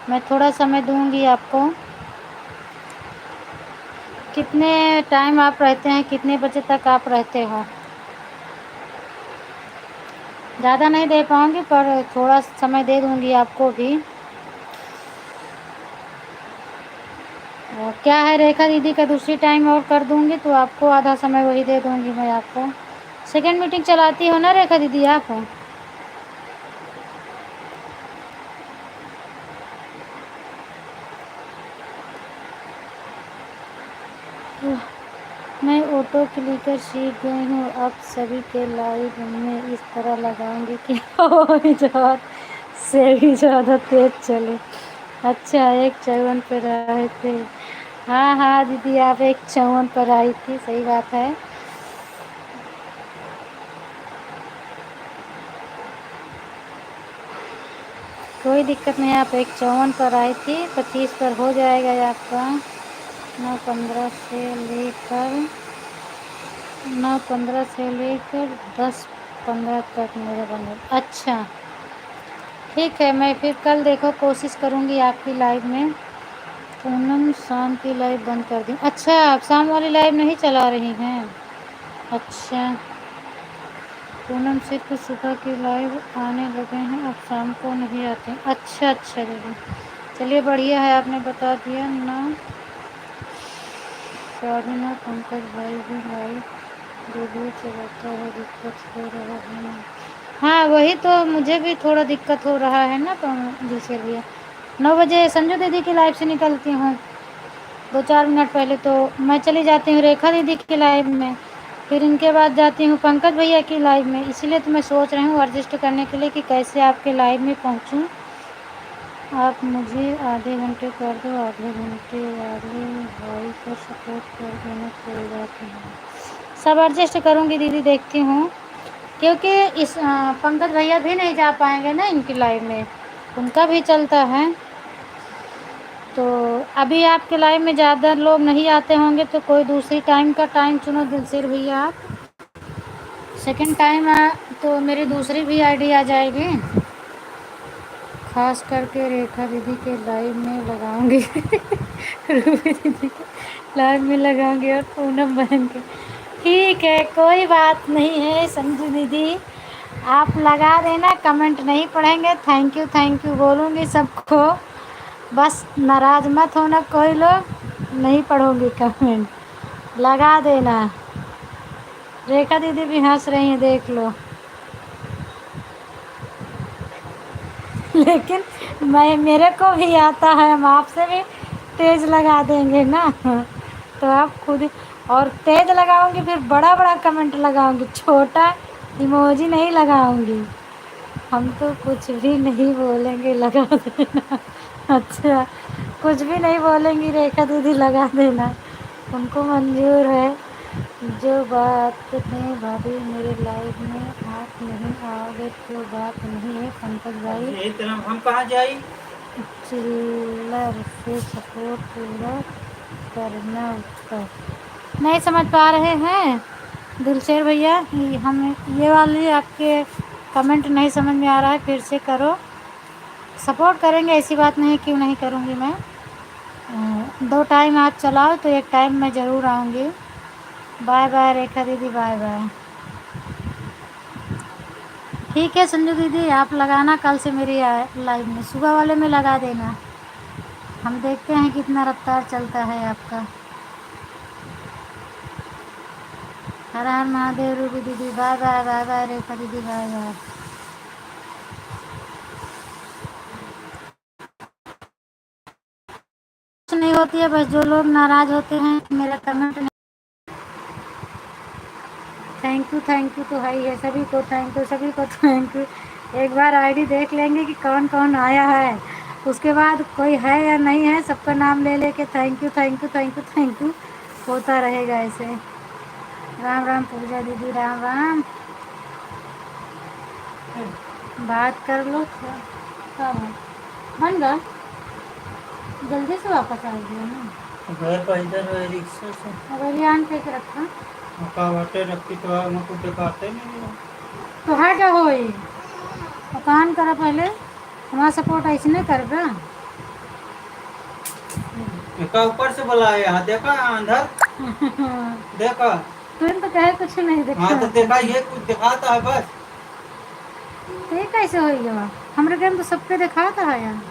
मैं थोड़ा समय दूंगी आपको। कितने टाइम आप रहते हैं, कितने बजे तक आप रहते हो? ज़्यादा नहीं दे पाऊँगी पर थोड़ा समय दे दूँगी आपको भी। क्या है रेखा दीदी का दूसरी टाइम और कर दूँगी तो आपको आधा समय वही दे दूँगी मैं आपको। सेकंड मीटिंग चलाती हो ना रेखा दीदी आप? मैं ऑटो क्लिकर सीख गई हूँ, अब सभी के लाइव में इस तरह लगाऊंगी कि आवाज़ से भी ज़्यादा तेज चले। अच्छा 1:54 पर आए थे। हाँ हाँ दीदी आप 1:54 पर आई थी, सही बात है। कोई दिक्कत नहीं, आप 1:54 पर आई थी, 25 पर हो जाएगा आपका। 9:15 से लेकर 10:15 तक मेरे बने। अच्छा ठीक है, मैं फिर कल देखो कोशिश करूँगी आपकी लाइव में। पूनम शाम की लाइव बंद कर दी। अच्छा आप शाम वाली लाइव नहीं चला रही हैं? अच्छा पूनम सिर्फ सुबह की लाइव आने लगे हैं, अब शाम को नहीं आते। अच्छा दीदी चलिए बढ़िया है, आपने बता दिया ना। साधना पंकज भाई भी लाइव वीडियो चलाता है, दिक्कत हो रहा है। हाँ वही तो मुझे भी थोड़ा दिक्कत हो रहा है ना, तो जिसके लिए 9 बजे संजू दीदी की लाइव से निकलती हूँ 2-4 मिनट पहले, तो मैं चली जाती हूँ रेखा दीदी की लाइव में, फिर इनके बाद जाती हूँ पंकज भैया की लाइव में। इसलिए तो मैं सोच रही हूँ एडजस्ट करने के लिए कि कैसे आपके लाइव में पहुँचूँ। आप मुझे आधे घंटे कर दो, आधे घंटे वाले भाई को सपोर्ट कर देना, कोई बात नहीं। सब एडजस्ट करूँगी दीदी, देखती हूँ, क्योंकि इस पंकज भैया भी नहीं जा पाएंगे ना इनकी लाइव में, उनका भी चलता है। तो अभी आपके लाइव में ज़्यादा लोग नहीं आते होंगे तो कोई दूसरी टाइम का टाइम चुनो दिलसेर भैया आप। सेकंड टाइम तो मेरी दूसरी भी आईडी आ जाएगी, खास करके रेखा दीदी के लाइव में लगाऊंगी रूबी दीदी के लाइव में लगाऊंगी और पूनम बहन के। ठीक है कोई बात नहीं है संजू दीदी, आप लगा देना, कमेंट नहीं पढ़ेंगे, थैंक यू बोलूँगी सबको, बस नाराज़ मत होना, कोई लोग नहीं पढ़ूँगी कमेंट, लगा देना। रेखा दीदी भी हंस रही हैं देख लो लेकिन मेरे को भी आता है, हम आपसे भी तेज़ लगा देंगे ना तो आप खुद ही, और तेज़ लगाऊंगी फिर बड़ा कमेंट लगाऊंगी, छोटा इमोजी नहीं लगाऊंगी। हम तो कुछ भी नहीं बोलेंगे, लगा देना। अच्छा, कुछ भी नहीं बोलेंगी रेखा दीदी, लगा देना, उनको मंजूर है। जो बात नहीं भाभी, मेरे लाइफ में आप नहीं आओगे तो बात नहीं है पंकज भाई। यही तरह हम कहाँ जाई? चिल्लर से सपोर्ट पूरा करना उत्तर नहीं समझ पा रहे हैं दिलशेर भैया। हम ये वाली आपके कमेंट नहीं समझ में आ रहा है, फिर से करो। सपोर्ट करेंगे, ऐसी बात नहीं, क्यों नहीं करूँगी मैं। 2 टाइम आप चलाओ तो एक टाइम मैं ज़रूर आऊँगी। बाय बाय रेखा दीदी, बाय बाय। ठीक है संजू दीदी, आप लगाना कल से मेरी लाइव में, सुबह वाले में लगा देना। हम देखते हैं कितना रफ्तार चलता है आपका। हर हर महादेव रूबी दीदी, बाय बाय, बाय बाय रेखा दीदी, बाय बाय। कुछ नहीं होती है, बस जो लोग नाराज़ होते हैं मेरा कमेंट नहीं। थैंक यू तो है ही है, सभी को थैंक यू, सभी को थैंक यू। एक बार आईडी देख लेंगे कि कौन कौन आया है, उसके बाद कोई है या नहीं है, सबका नाम ले लेके thank you thank you thank you thank you होता रहेगा ऐसे। राम राम पूजा दीदी, राम राम। बात कर लो क्या बात बन गया, जल्दी से वापस आ गया ना। घर पर इधर रिक्शा से अगर यहाँ पे रखा मुकावटे रखी तो हमको दिखाते नहीं हो। तो हट होई दुकान करा पहले, हमारा सपोर्ट ऐसे नहीं कर रहा। देखा ऊपर से बुलाए, यहाँ देखा अंदर देखा। तुम तो कहे कुछ नहीं देखा। हाँ तो देखा, ये कुछ दिखाता है बस। तो ये कैसे हो गया, हमारे गेम तो सबके दिखाता है यार।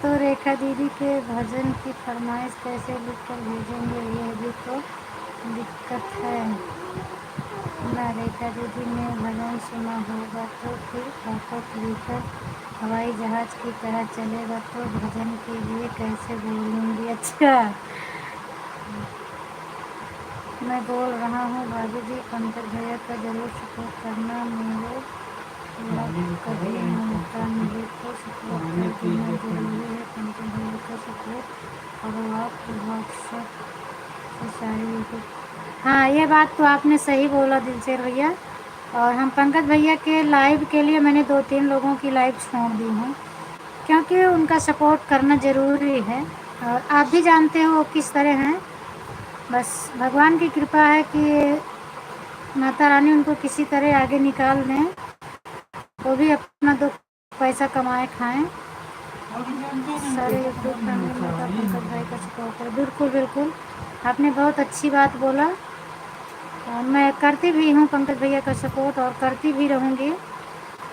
तो रेखा दीदी के भजन की फरमाइश कैसे लिख कर भेजेंगे, ये भी तो दिक्कत है ना। रेखा दीदी ने भजन सुना होगा तो फिर ऑटो क्लिकर हवाई जहाज की तरह चलेगा, तो भजन के लिए कैसे बोलूँगी। अच्छा, मैं बोल रहा हूँ भाभी जी, पंकज भैया का जरूर सपोर्ट करना, मेरे लग कभी मौका मिले तो सपोर्ट कर देना जरूरी है। पंकज भैया का सपोर्ट और आप व्हाट्सएप से सारी यूट्यूब। हाँ, ये बात तो आपने सही बोला दिलशेर भैया। और हम पंकज भैया के लाइव के लिए मैंने 2-3 लोगों की लाइव छोड़ दी हूँ, क्योंकि उनका सपोर्ट करना ज़रूरी है। और आप भी जानते हो वो किस तरह हैं, बस भगवान की कृपा है कि माता रानी उनको किसी तरह आगे निकाल दें, वो भी अपना 2 पैसा कमाए खाएं। सारे यूट्यूब फैमिली में का पंकज भाई का सपोर्ट करें। बिल्कुल बिल्कुल, आपने बहुत अच्छी बात बोला, और मैं करती भी हूँ पंकज भैया का सपोर्ट और करती भी रहूँगी।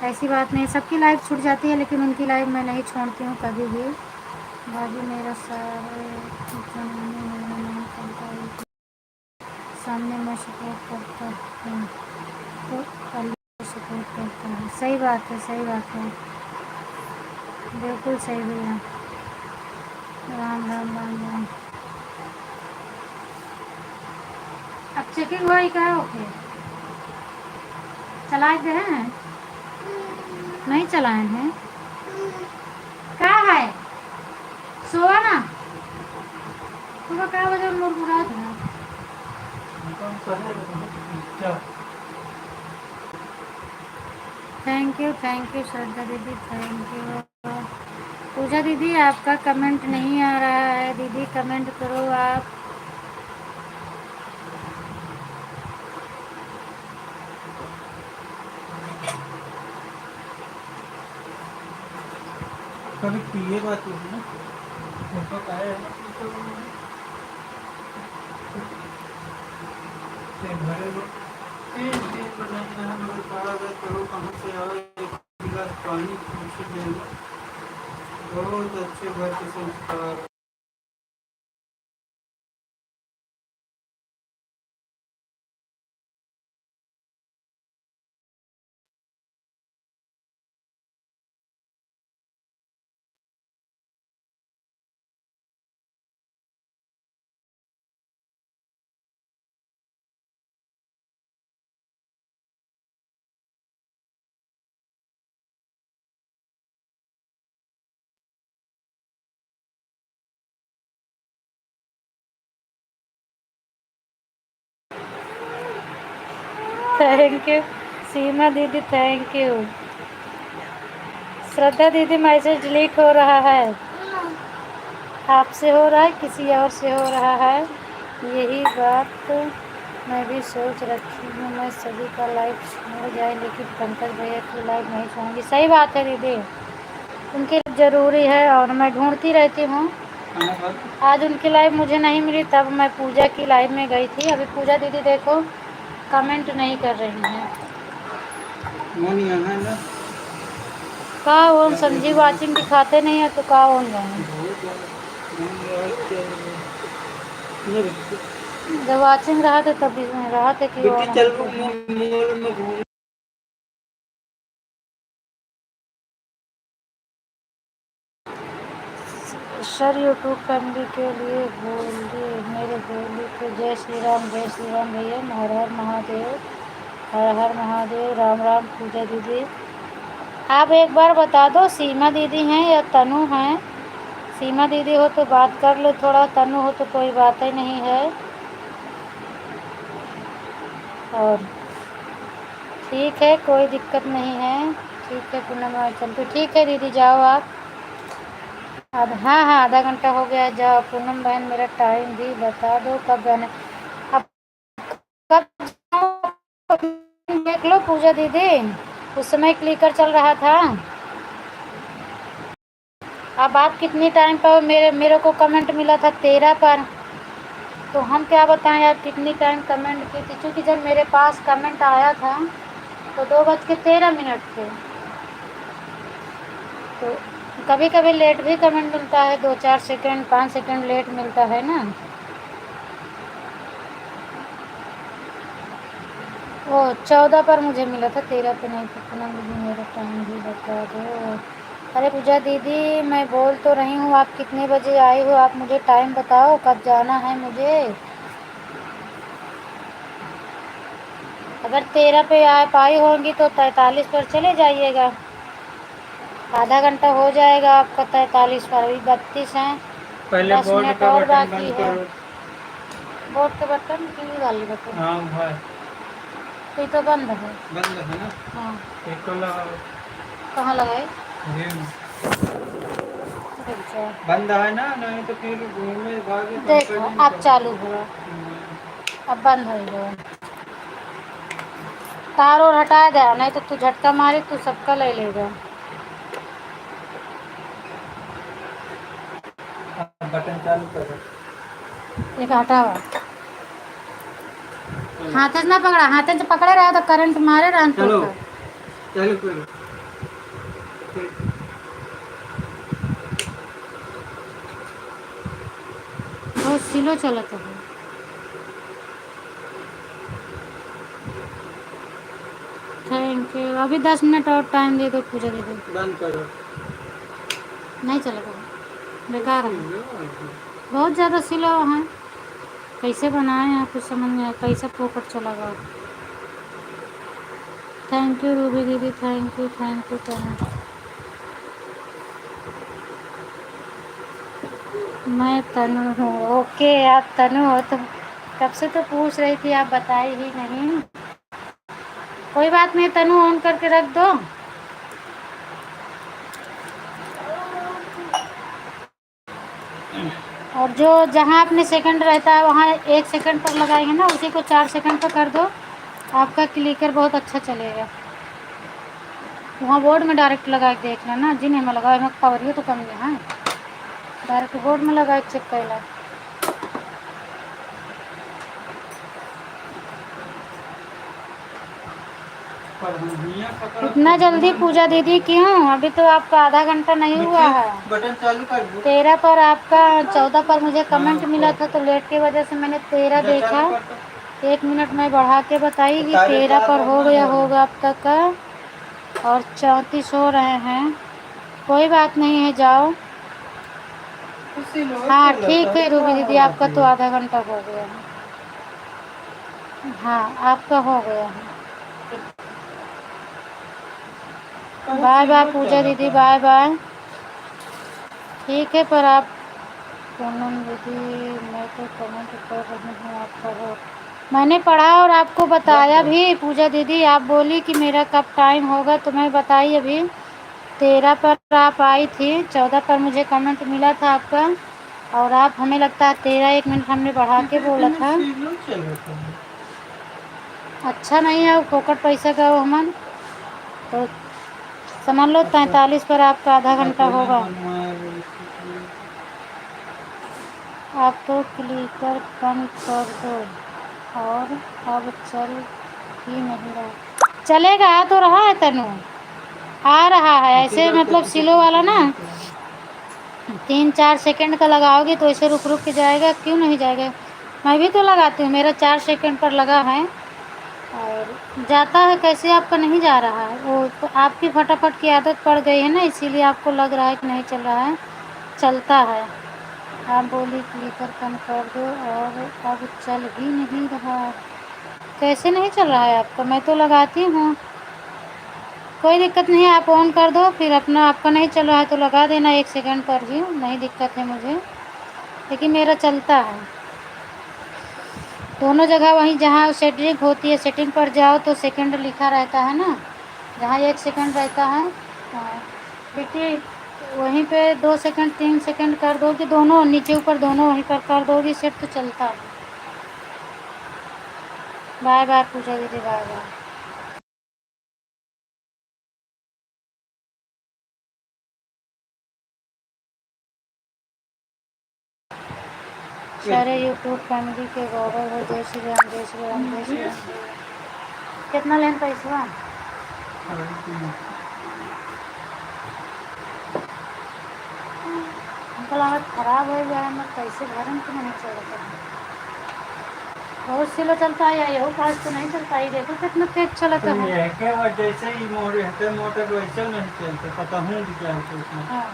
ऐसी बात नहीं, सबकी लाइफ छूट जाती है लेकिन उनकी लाइफ मैं नहीं छोड़ती हूँ कभी भी। भाभी मेरा सारे जमाने में नहीं चलता है, सामने मैं सपोर्ट करता हूँ तो अल्लाह सपोर्ट करता है। सही बात है, सही बात है, बिल्कुल सही भैया। राम राम राम राम। अब चेकिंग हुआ ही क्या ओके, चलाए दे हैं नहीं चलाए हैं, क्या है सोआ ना सुबह क्या बजे मुरमुरा था। थैंक यू श्रद्धा दीदी, थैंक यू। पूजा दीदी आपका कमेंट नहीं आ रहा है, दीदी कमेंट करो आप। कभी पिए बात होगी ना, फोटो का है ना, घरे लोग तीन बनाए हैं, मगर कहा गया करो कहाँ से आए, एक गिलास पानी पूछ देना। बहुत अच्छे घर के संस्कार। थैंक यू सीमा दीदी, थैंक यू। श्रद्धा दीदी मैसेज डिलीट हो रहा है, आपसे हो रहा है किसी और से हो रहा है, यही बात मैं भी सोच रखी हूँ। मैं सभी का लाइव हो जाए लेकिन पंकज भैया की लाइव नहीं छोड़ूंगी। सही बात है दीदी, उनकी ज़रूरी है और मैं ढूंढती रहती हूँ। आज उनकी लाइव मुझे नहीं मिली, तब मैं पूजा की लाइव में गई थी। अभी पूजा दीदी देखो कमेंट नहीं कर रही हैं। का ओन संजीव वाचिंग दिखाते नहीं है तो का ओन जाए, जब वाचिंग रहा था तभी रहा था कि सर यूट्यूब फैमिली के लिए बोलिए, मेरे बोली को जय श्री राम भैया, हर हर महादेव, हर हर महादेव, राम राम। पूजा दीदी आप एक बार बता दो सीमा दीदी हैं या तनु हैं। सीमा दीदी हो तो बात कर लो थोड़ा, तनु हो तो कोई बात ही नहीं है। और ठीक है, कोई दिक्कत नहीं है, ठीक है पूनम चलते, ठीक है दीदी जाओ आप। हाँ हाँ आधा घंटा हो गया, जाओ। पूनम बहन मेरा टाइम भी बता दो कब जाना। अब कब देख लो पूजा दीदी, उस समय क्लिकर चल रहा था। अब आप कितनी टाइम पर मेरे को कमेंट मिला था 13 पर, तो हम क्या बताएं आप कितनी टाइम कमेंट की थी, क्योंकि जब मेरे पास कमेंट आया था तो 2:13 थे। तो कभी कभी लेट भी कमेंट मिलता है, 2-4 सेकंड 5 सेकंड लेट मिलता है ना। वो 14 पर मुझे मिला था, 13 पे नहीं। कितना मुझे मेरा टाइम भी बता दो। अरे पूजा दीदी मैं बोल तो रही हूँ, आप कितने बजे आई हो, आप मुझे टाइम बताओ कब जाना है मुझे। अगर 13 पे आ पाई होंगी तो 43 पर चले जाइएगा, आधा घंटा हो जाएगा आपका 43 पर। अभी 32 हैं, 10 मिनट और बाकी है। बोर्ड के बटन की वाली बटन, हाँ है ये तो बंद है ना। हाँ एक को लगाओ, कहाँ लगाए, बंद है ना, नहीं तो फिर घूमे भागे। देखो अब चालू हुआ, अब बंद हो गया। तार और हटा दे, नहीं तो तू झटका मारे तू सबका ले लेगा। बटन चालू करो, एक हटावा, हाथ से ना पकड़ा, हाथ से पकड़े रहा तो करंट मारे रहा। चलो चालू करो। बहुत स्लो चलता है। Thank you. अभी 10 मिनट और टाइम दे दो पूजा दीदी। बंद करो, नहीं चलेगा, बेकार है, बहुत ज़्यादा स्लो है। कैसे बनाए हैं कुछ समझ नहीं आया, कैसे पोपट चला गया। थैंक यू रूबी दीदी, थैंक यू थैंक यू। मैं तनु हूँ, ओके आप तनु हो तो कब से तो पूछ रही थी, आप बताई ही नहीं। कोई बात नहीं, तनु ऑन करके रख दो। और जो जहाँ अपने सेकंड रहता है वहाँ 1 सेकंड पर लगाएंगे ना, उसी को 4 सेकंड पर कर दो, आपका क्लिकर बहुत अच्छा चलेगा। वहाँ बोर्ड में डायरेक्ट लगा के देख लेना, जिन्हें में लगाए में पावर तो कम है, डायरेक्ट बोर्ड में लगा के चेक कर ला। इतना जल्दी पूजा दीदी क्यों, अभी तो आपका आधा घंटा नहीं हुआ है। बटन चालू कर दो। 13 पर आपका, 14 पर मुझे कमेंट मिला था तो लेट की वजह से मैंने 13 देखा। 1 मिनट में बढ़ा के बताई कि 13 पर हो गया होगा अब तक का, और 34 हो रहे हैं। कोई बात नहीं है, जाओ। हाँ ठीक है रूबी दीदी, आपका तो आधा घंटा हो गया है। हाँ आपका हो गया है। बाय बाय पूजा दीदी, बाय बाय। ठीक है पर आप पूनम दीदी मैं तो कमेंट कर रही हूँ, आप करो। मैंने पढ़ा और आपको बताया भी पूजा दीदी। आप बोली कि मेरा कब टाइम होगा, तो मैं बताई अभी 13 पर आप आई थी, 14 पर मुझे कमेंट मिला था आपका, और आप हमें लगता है 13 1 मिनट हमने बढ़ा के बोला था। सीरियल चल रहा था। अच्छा नहीं है, फोकट पैसा का वो हमन तो समझ लो 43 पर आपका आधा घंटा अकेला होगा। बनवाया वो इसलिए। आप तो क्लिकर बंद कर दो और अब चल ही नहीं रहा। चलेगा आ तो रहा है तनु, आ रहा है ऐसे, मतलब सिलो वाला ना 3 4 सेकंड का लगाओगे तो ऐसे रुक रुक के जाएगा, क्यों नहीं जाएगा। मैं भी तो लगाती हूँ, मेरा 4 सेकंड पर लगा है और जाता है। कैसे आपका नहीं जा रहा है, वो तो आपकी फटाफट की आदत पड़ गई है ना, इसीलिए आपको लग रहा है कि नहीं चल रहा है, चलता है। आप बोली क्लिकर कम कर दो और अब चल ही नहीं रहा। कैसे नहीं चल रहा है आपका, मैं तो लगाती हूँ, कोई दिक्कत नहीं है। आप ऑन कर दो, फिर अपना आपका नहीं चल रहा है तो लगा देना 1 सेकंड पर ही, नहीं दिक्कत है मुझे, लेकिन मेरा चलता है दोनों जगह। वहीं जहाँ सेटिंग होती है, सेटिंग पर जाओ तो सेकंड लिखा रहता है ना, जहाँ 1 सेकंड रहता है, हाँ, देखिए वहीं पे 2 सेकंड 3 सेकंड कर दोगे, दोनों नीचे ऊपर दोनों वहीं पर कर दोगे सेट तो चलता है। बाय बाय पूजा दीदी, बाय बाय। सारे यूट्यूब फैमिली के गौरव हो। जय श्री राम, जय श्री राम, जय श्री राम। कितना लेन पैसा हमको लगा खराब हो गया, मैं कैसे भरन तो नहीं चलता। बहुत स्लो चलता है या यही फास्ट तो नहीं चलता है, देखो कितना तेज चलता है। ये क्या हुआ, जैसे ही मोटर वैसे नहीं चलता, पता हूँ क्या है उसमें। हाँ,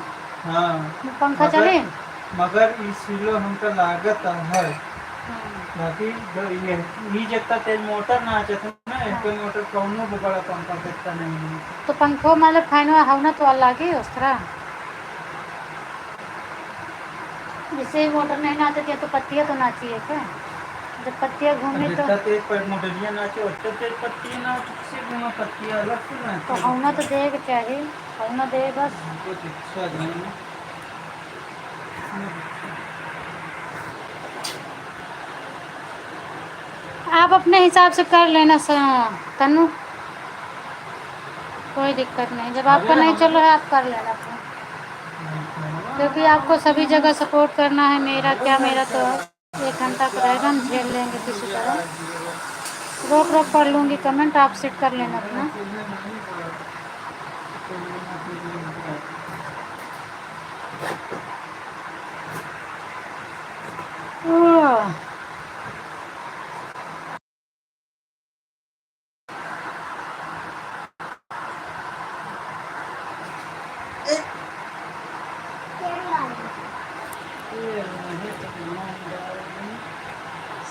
हाँ पंखा चले। मगर इसलिए हमका लागत है, हाँ, बाकी ये जितना तेज मोटर ना चलता ना, एक मोटर कौनो भी बड़ा पंखा कितना नहीं है। तो पंखो मतलब फैन हवा ना तो अलग ही उस तरह, जैसे मोटर नहीं नाचती है तो पत्तियाँ तो नाची है क्या, जब पत्तियाँ घूमे तो जितना तेज पर मोटरिया नाचे उतना तेज पत्तियाँ नाच, सिर्फ वहाँ पत्तियाँ अलग से नाचे। तो होना तो देगा चाहिए, होना दे बस। कुछ अच्छा नहीं। आप अपने हिसाब से कर लेना तनु, कोई दिक्कत नहीं, जब आपका नहीं चल रहा है आप कर लेना अपना, क्योंकि आपको सभी जगह सपोर्ट करना है। मेरा क्या, मेरा तो 1 घंटा का रहेगा, हम झेल लेंगे किसी तरह। रोक रोक पढ़ लूँगी कमेंट, आप सेट कर लेना अपना।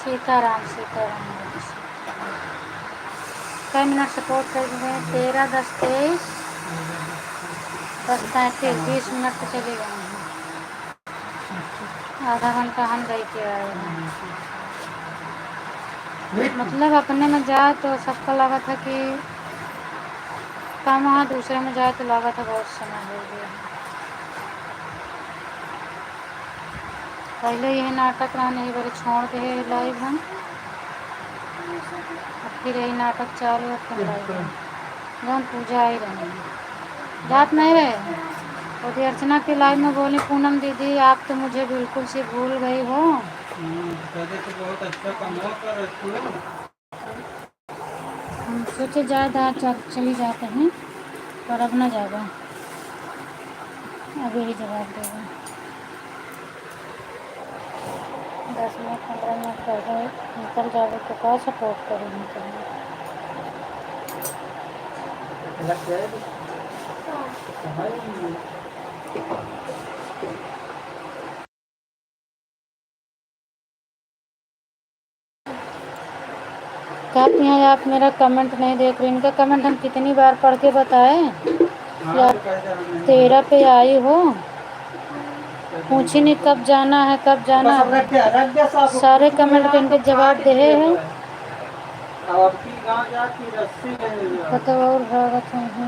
सीताराम सीताराम। कई मिनट सपोर्ट कर दिए, 13 10 23 10 35 20 मिनट तो चले गए हैं, आधा घंटा हम गए के आए हैं। मतलब अपने में जाए तो सबका लगा था कि कम, वहाँ दूसरे में जाए तो लगा था बहुत समय हो गया। पहले यही नाटक रहने ही बार छोड़ के लाइव हम, फिर यही नाटक चालू है, फिर लाइव जब पूजा आई रही रात नहीं रहे और अर्चना के लाइव में बोली पूनम दीदी आप तो मुझे बिल्कुल से भूल गई हो। तो बहुत अच्छा काम कर हम सोचे ज़्यादा चली जाते हैं, पर अब ना जाएगा, अभी ही जवाब देगा। 10 मिनट 15 मिनट पहले निकल जाओगे तो क्या सपोर्ट करेंगे तुम्हें। कहती हैं आप मेरा कमेंट नहीं देख रहे, इनका कमेंट हम कितनी बार पढ़ के बताएं कि आप 13 पे आई हो, पूछी नहीं कब जाना है कब जाना है, सारे कमेंट के इनके जवाब दे हैं। अब आपकी गाँव जाके रस्सी रहेगा। कतो और स्वागत है।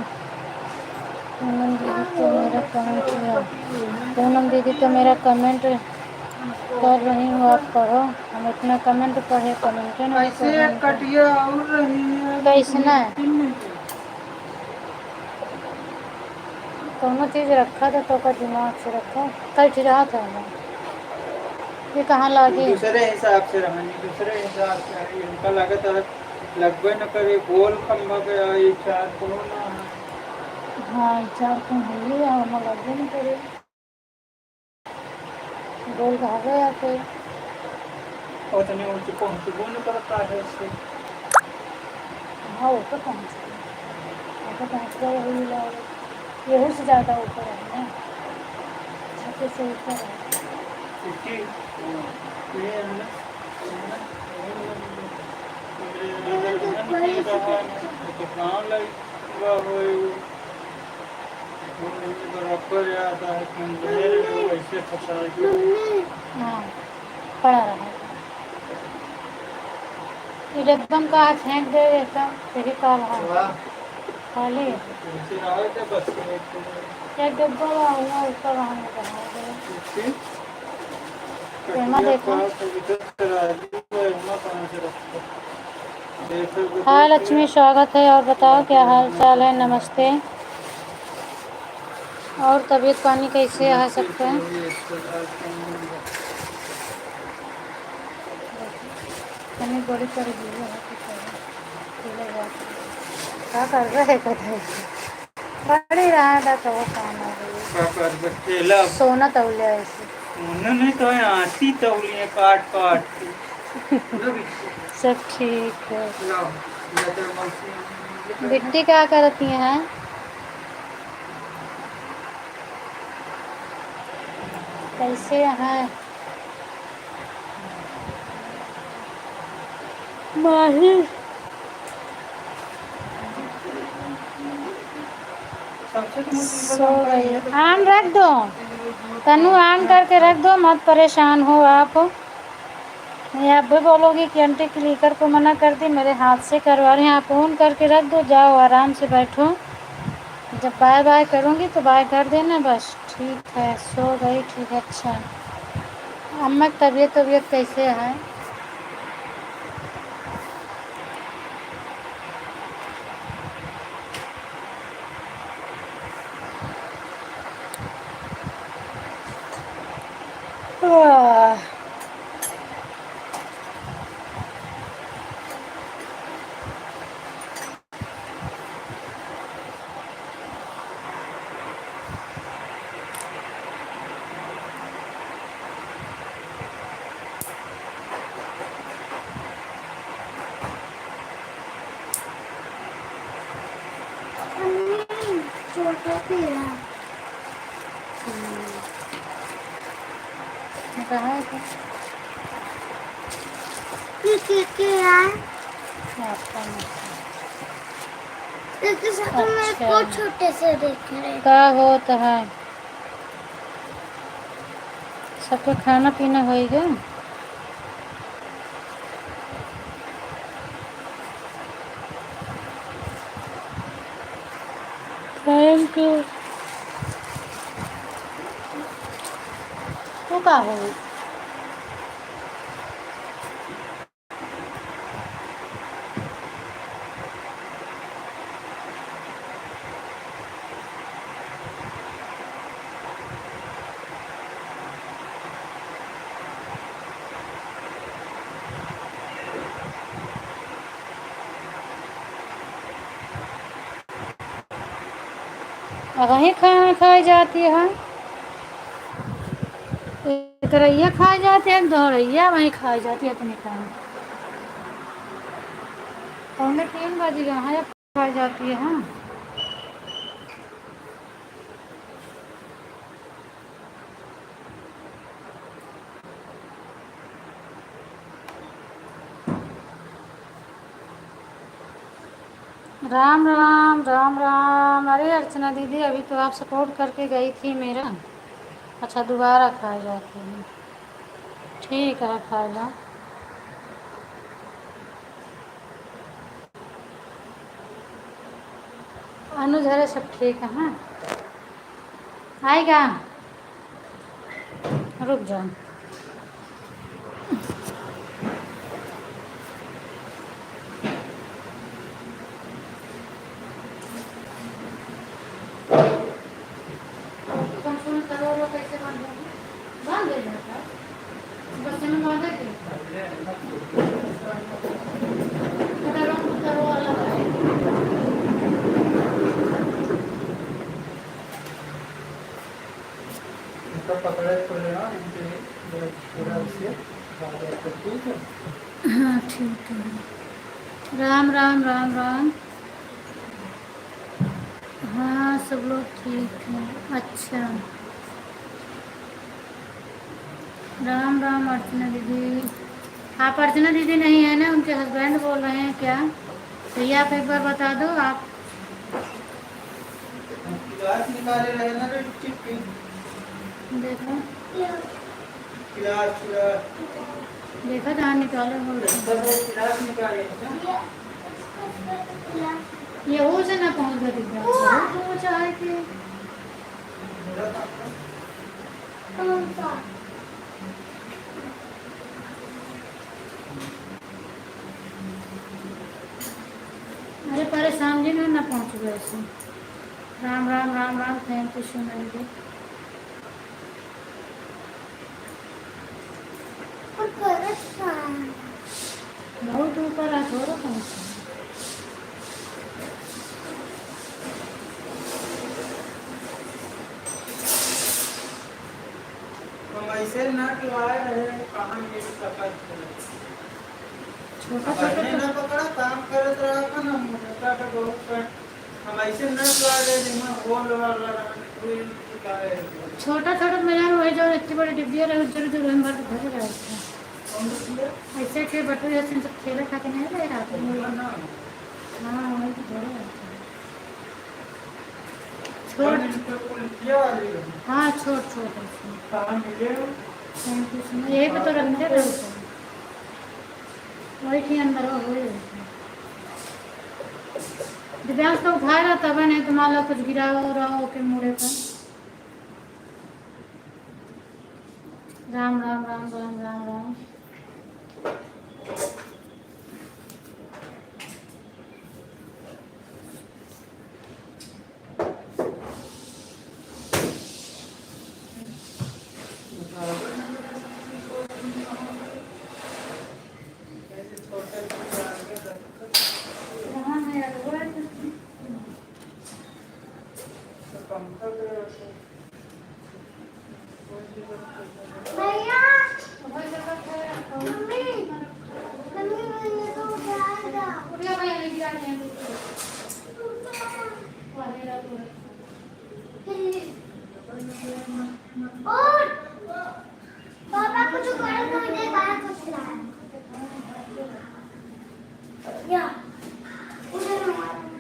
पूनम दीदी तो मेरा कमेंट किया। पूनम दीदी तो मेरा कमेंट कर रही हूँ, आप पढ़ो। हम इतना कमेंट पढ़े, कमेंट नहीं ऐसे पढ़ रहे थे। कटिया और रही है कैसना है? नहीं है। दोनों चीज़ रखा था तो का दिमाग से रखा, कट रहा था ना। ये कहाँ लागे? दूसरे हिसाब से रहनी, दूसरे हिसाब से है। इनका लगता है लगभग न करे गोल खम्भा पे आई चार कोना है। हाँ, चार कौन है या हम लगे नहीं करे गोल कहा गया फिर। और उतने ऊंचे पहुंचबो न करता है इससे। हाँ, ऊपर पहुँच गए, ऊपर पहुँच गए वही लागे। यहू से ज़्यादा ऊपर है ना, छत से ऊपर है। क्योंकि ये है ना, तो कहाँ लगा हुए बराबर आता है कि वैसे फंसा हाँ, पड़ा रहा। ये डब्बम का फेंक दे देता फिर का भाव खाली बस एक डब्बा हुआ ऊपर वहाँ में बना दे। प्रेमा देखो। हाँ लक्ष्मी, स्वागत है। और बताओ क्या हाल चाल है? नमस्ते। और तबीयत पानी कैसे है सबका? हमें बड़ी कर क्या कर रहे है कथे बड़ी रहा था तो वो काम है सोना तौलिया ऐसे उन्होंने तो आती तौलियाँ काट काट सब ठीक है। बिट्टी क्या करती हैं? कैसे हैं माही? सो गई। आन रख दो तनु, आन करके रख दो, मत परेशान हो आप। नहीं आप भी बोलोगी कि आंटी क्लिकर को मना कर दी, मेरे हाथ से करवा रहे हैं। आप ऑन करके रख दो, जाओ आराम से बैठो। जब बाय बाय करूँगी तो बाय कर देना बस। ठीक है, सो गई, ठीक है। अच्छा, अम्मा की तबीयत कैसे है? आह, छोटा पीला कहाँ है तो? यार आपका नहीं। इसके साथ मेरे को अच्छा, छोटे से देख रहे का होता है? सबका खाना पीना होएगा। Thank you. तो का हो? वहीं खाना खाई जाती है, एक रैया खाई जाती है, दो रैया वहीं खाई जाती है अपने खाना। 2:45 बज गए हैं, खाई जाती है। हाँ, राम राम राम राम। अरे अर्चना दीदी, अभी तो आप सपोर्ट करके गई थी मेरा। अच्छा, दोबारा खाई जाती है। ठीक है, खा लो। अनुधर सब ठीक है। हाँ आएगा, रुक जाओ। कैसे बांध देना था बच्चे में बांधे थे अलग है। पकड़े पड़े ना इनके पूरा उससे ठीक है। हाँ ठीक है। राम राम राम राम। हाँ सब लोग ठीक है। अच्छा राम राम अर्चना दीदी। आप अर्चना दीदी नहीं है ना, उनके हस्बैंड बोल रहे हैं क्या? तो ये आप एक बार बता दो। आप क्लास निकाले रहे ना रे चिट्ठी। देखो क्लास देखो जहाँ निकाले बोल रहे क्लास निकाले ना। ये हो से ना पहुँच गए वो चाहे कि अरे परेशान जी में ना पहुँच गए ऐसे। राम राम राम राम। थैंक यू सोना दीदी। बहुत ऊपर आ थोड़ा पहुँचा। हम ऐसे ना किवाए रहे कहाँ ये सफर छोटा पकड़ने छोटा ना पकड़ा काम करत रहा था ना मोटा का बहुत पर हम ऐसे न किवा रहे जिसमें होल वाला कोई किवाए छोटा छोटा मेरा वही जो इतनी बड़ी डिब्बिया रहे उधर जो रंग भर भर रहा था। कौन सी ऐसे के बटुए ऐसे सब खेला खा के नहीं रह रहा था। ना हाँ वही तो थोड़ा रहता कौन है। इनका उल्टिया वाली है हाँ छोट छोट ऐसे। कहाँ मिले हो थैंक यू सोना। यही पे तो रखते रहे थे वही के अंदर वो वही रहता है। दिव्यांश तो उठाए रहा तब नहीं तो मान लो कुछ गिरा हो रहा हो के मुड़े पर। राम राम राम राम राम राम। कहाँ है यार वो है तो- भैया वही जगह पे रखा हुआ है। मम्मी मम्मी मैंने तो उठाया उठिया भैया नहीं गिरा नहीं वही रहा पूरा। और पापा कुछ गरम नहीं दे बाहर कुछ लाया या उधर मम्मी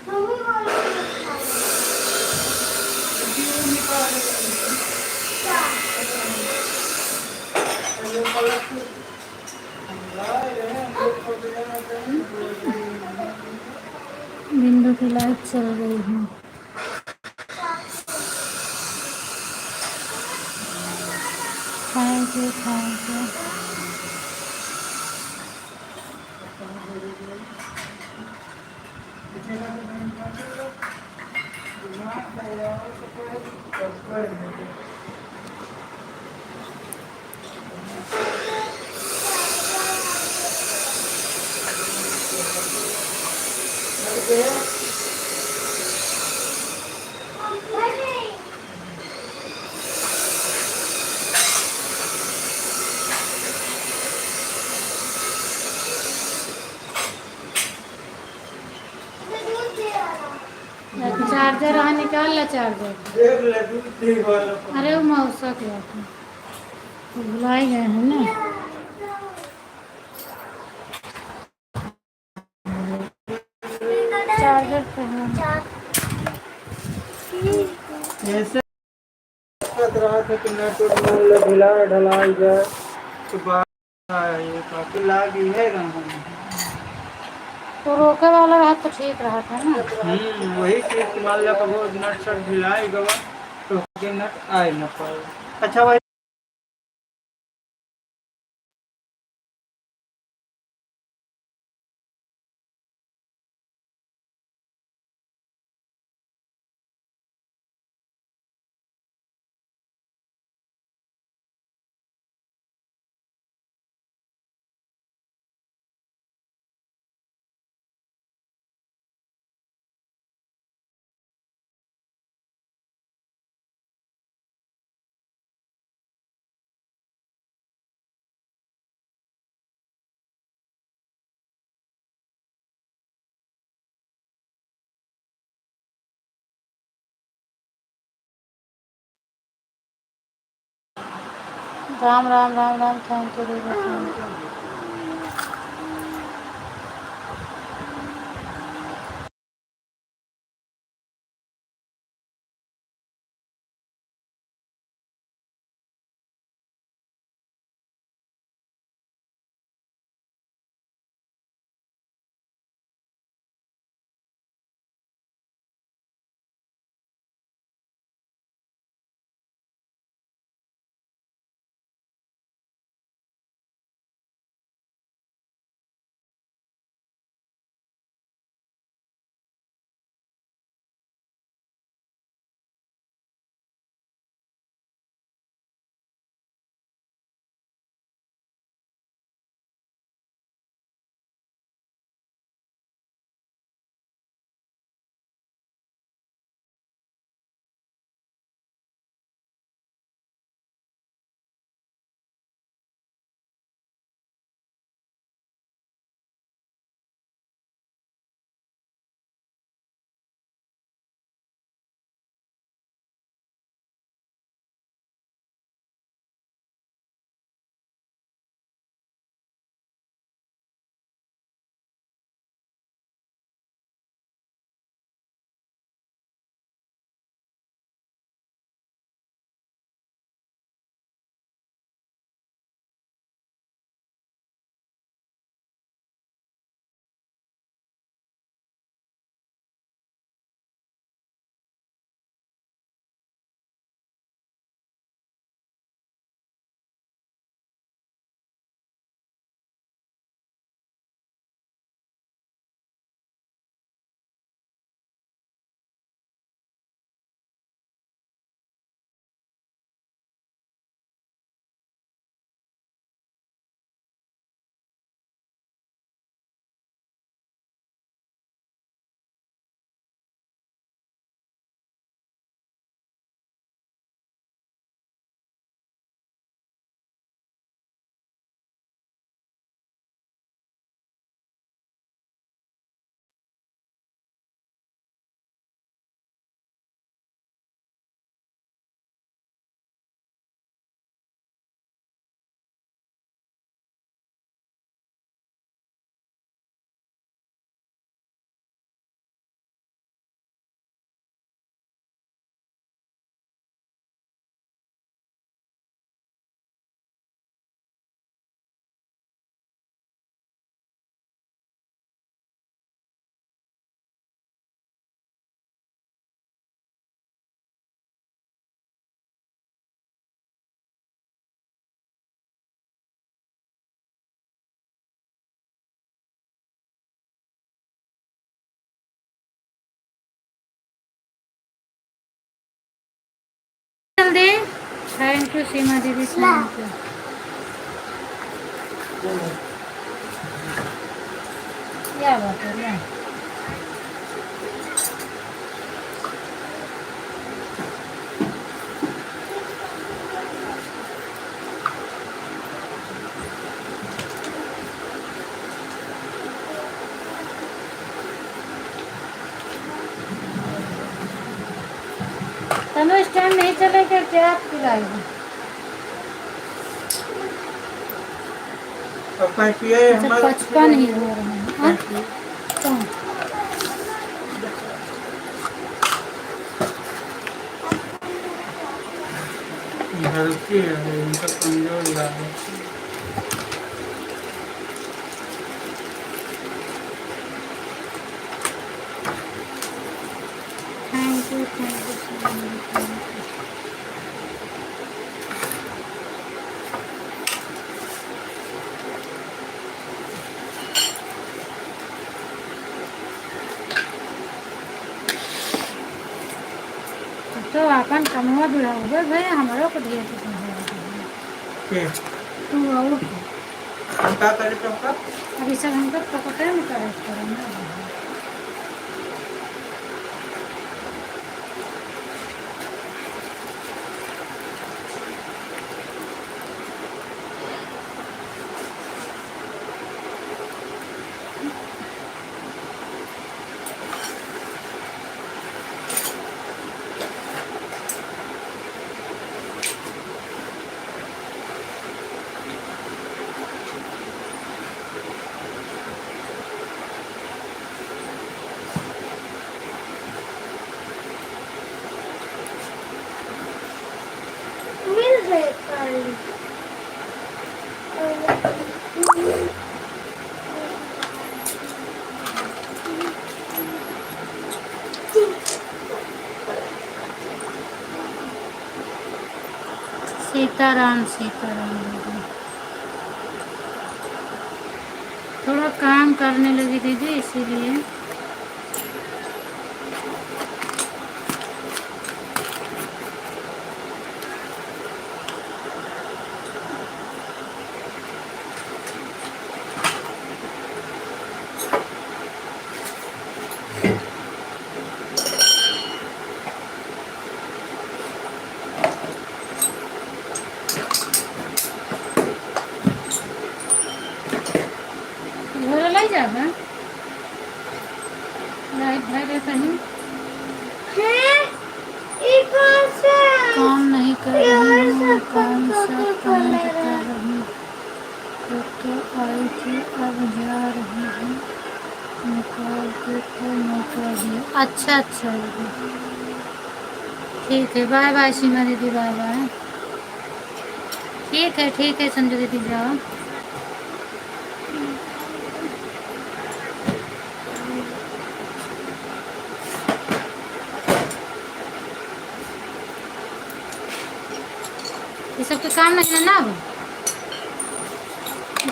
मम्मी वाला बिंदु की लाइट चल रही है। Thank you thank you. Charger हाँ निकाल ला चार्जर। देख ले दूध दे वाला अरे वो मौसा क्या था तो भुलाई गए हैं ना। चार्जर पे है। ऐसे लग रहा था कि नेट मान लो ढिला ढलाई जाए तो बात ये काफी लाग ही है गाँव में। तो रोके वाला रहा तो ठीक रहा था ना। वही चीज मान लो कभी नट शट ढिलाई गवा तो के नट आए न पाए। अच्छा भाई राम राम राम राम, थैंक यू दीदी, थैंक यू। जल्दी, थैंक यू सीमा दीदी, थैंक यू। क्या बात है? तनु इस टाइम नहीं चलेगा क्या? आपकी लाइव अब कैसी है हमारा 55 ही हो रहा है। हाँ? कौन? हल्की है, इनका कमजोर ज़्यादा। Thank you so much. तो अपन कमवा बुलाओगे भाई, हमारा को दिया तो के तू आओ हम क्या करे तो का अभी सब हमको पकड़े में करेक्ट करेंगे। मिल गए कल। सीताराम सीताराम। थोड़ा काम करने लगी दीदी इसीलिए। घर लाई जाबा लाइट भाई कहीं हैं? ये कौन सा? काम नहीं कर ये और रही हूँ, सब कौन सा कौन काम कर कर रहा है? रही हूँ। तो आई थी, अब जा रही हूँ, निकाल के तो मौका दिया। अच्छा अच्छा दीदी, ठीक है, बाय बाय सीमा दीदी, बाय बाय। ठीक है संजू दीदी, जाओ। ये सब के काम नहीं है ना, अब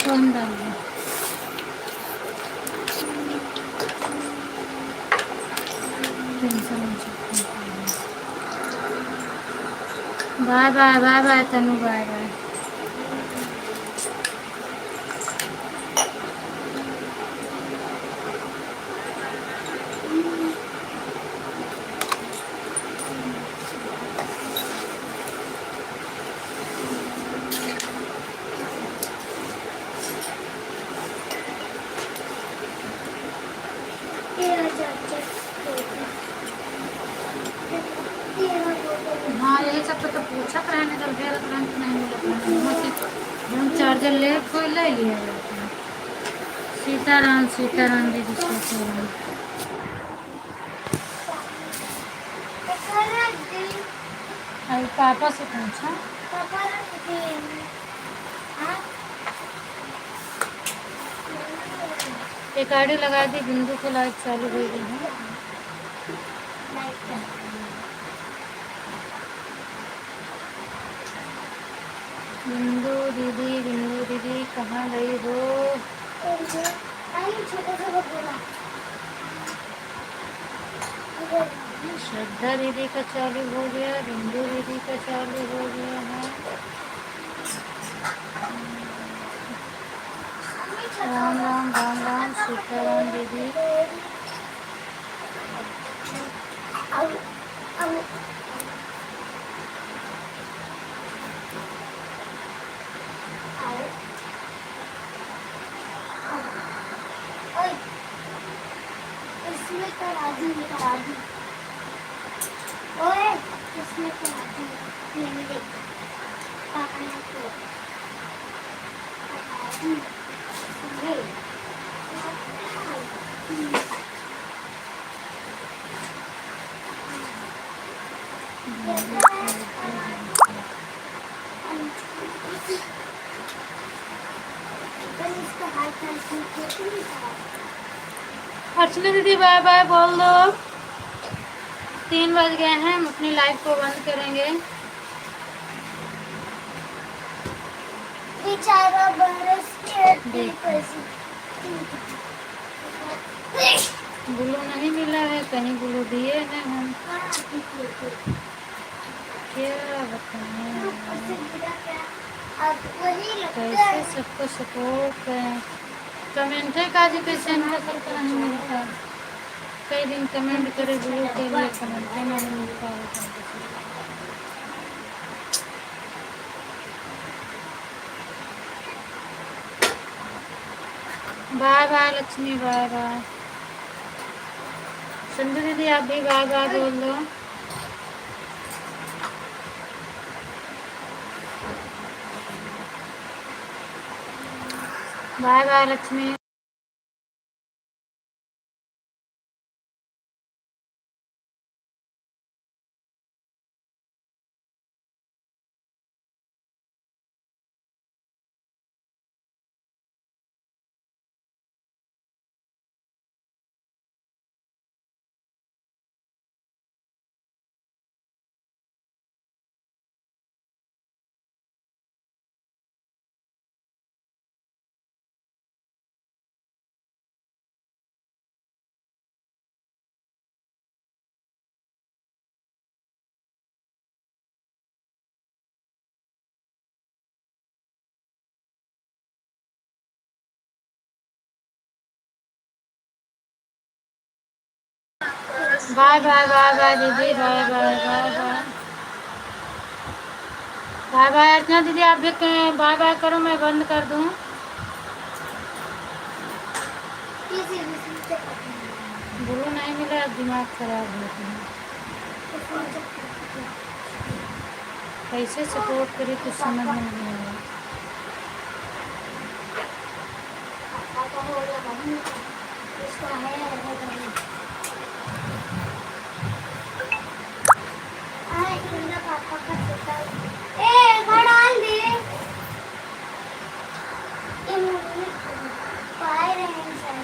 तो हम डाल दें। बाय बाय बाय बाय तनु, बाय बाय। तेरा चाचा। तेरा फोटो। हाँ यही सब तो पूछत रहने जब फिर तुरंत नहीं मिलत हम चार्जर ले कोई ले लिया जाता है। सीताराम सीताराम दीदी, सीताराम। पापा रख दे। अभी पापा से पूछा। पापा रख दे। हाँ? एक आईडी लगा दी, बिंदु को लाइट चालू हो गई है। लाइट का। बिंदु दीदी कहाँ गई हो? आई छोटा सा बबूला। श्रद्धा दीदी का चालू हो गया, बिंदु दीदी का चालू हो गया है। राम राम राम राम, सीताराम दीदी। अब अब ओए, इसमें करा दी। ओए, इसमें करा दी। ये देख, पापा ने तो करा दी। बस इसका हाथ नहीं था। अर्चना दीदी बाय बाय बोल दो। 3 बज गए हैं, हम अपनी लाइव को बंद करेंगे। बेचारा बरस के देखो। ग्लू नहीं मिला है, कहीं ग्लू दिए हैं हम, क्या बताएं। कैसे सबको सपोर्ट करें। कमेंट है का एजुकेशन का सबको नहीं मिलता। कई दिन कमेंट करे ग्लू के लिए, कमेंट नहीं मिलता है। Bye bye Lakshmi, bye bye. Sanju दीदी आप भी बाय बाय बोल दो। Bye bye Lakshmi. Bye bye bye bye दीदी, bye bye bye bye bye bye. Archana दीदी आप भी बाय बाय करो, मैं बंद कर दूं। ग्लू नहीं मिला, दिमाग खराब हो गया। कैसे सपोर्ट करें कुछ समझ में नहीं आ पाए रहे हैं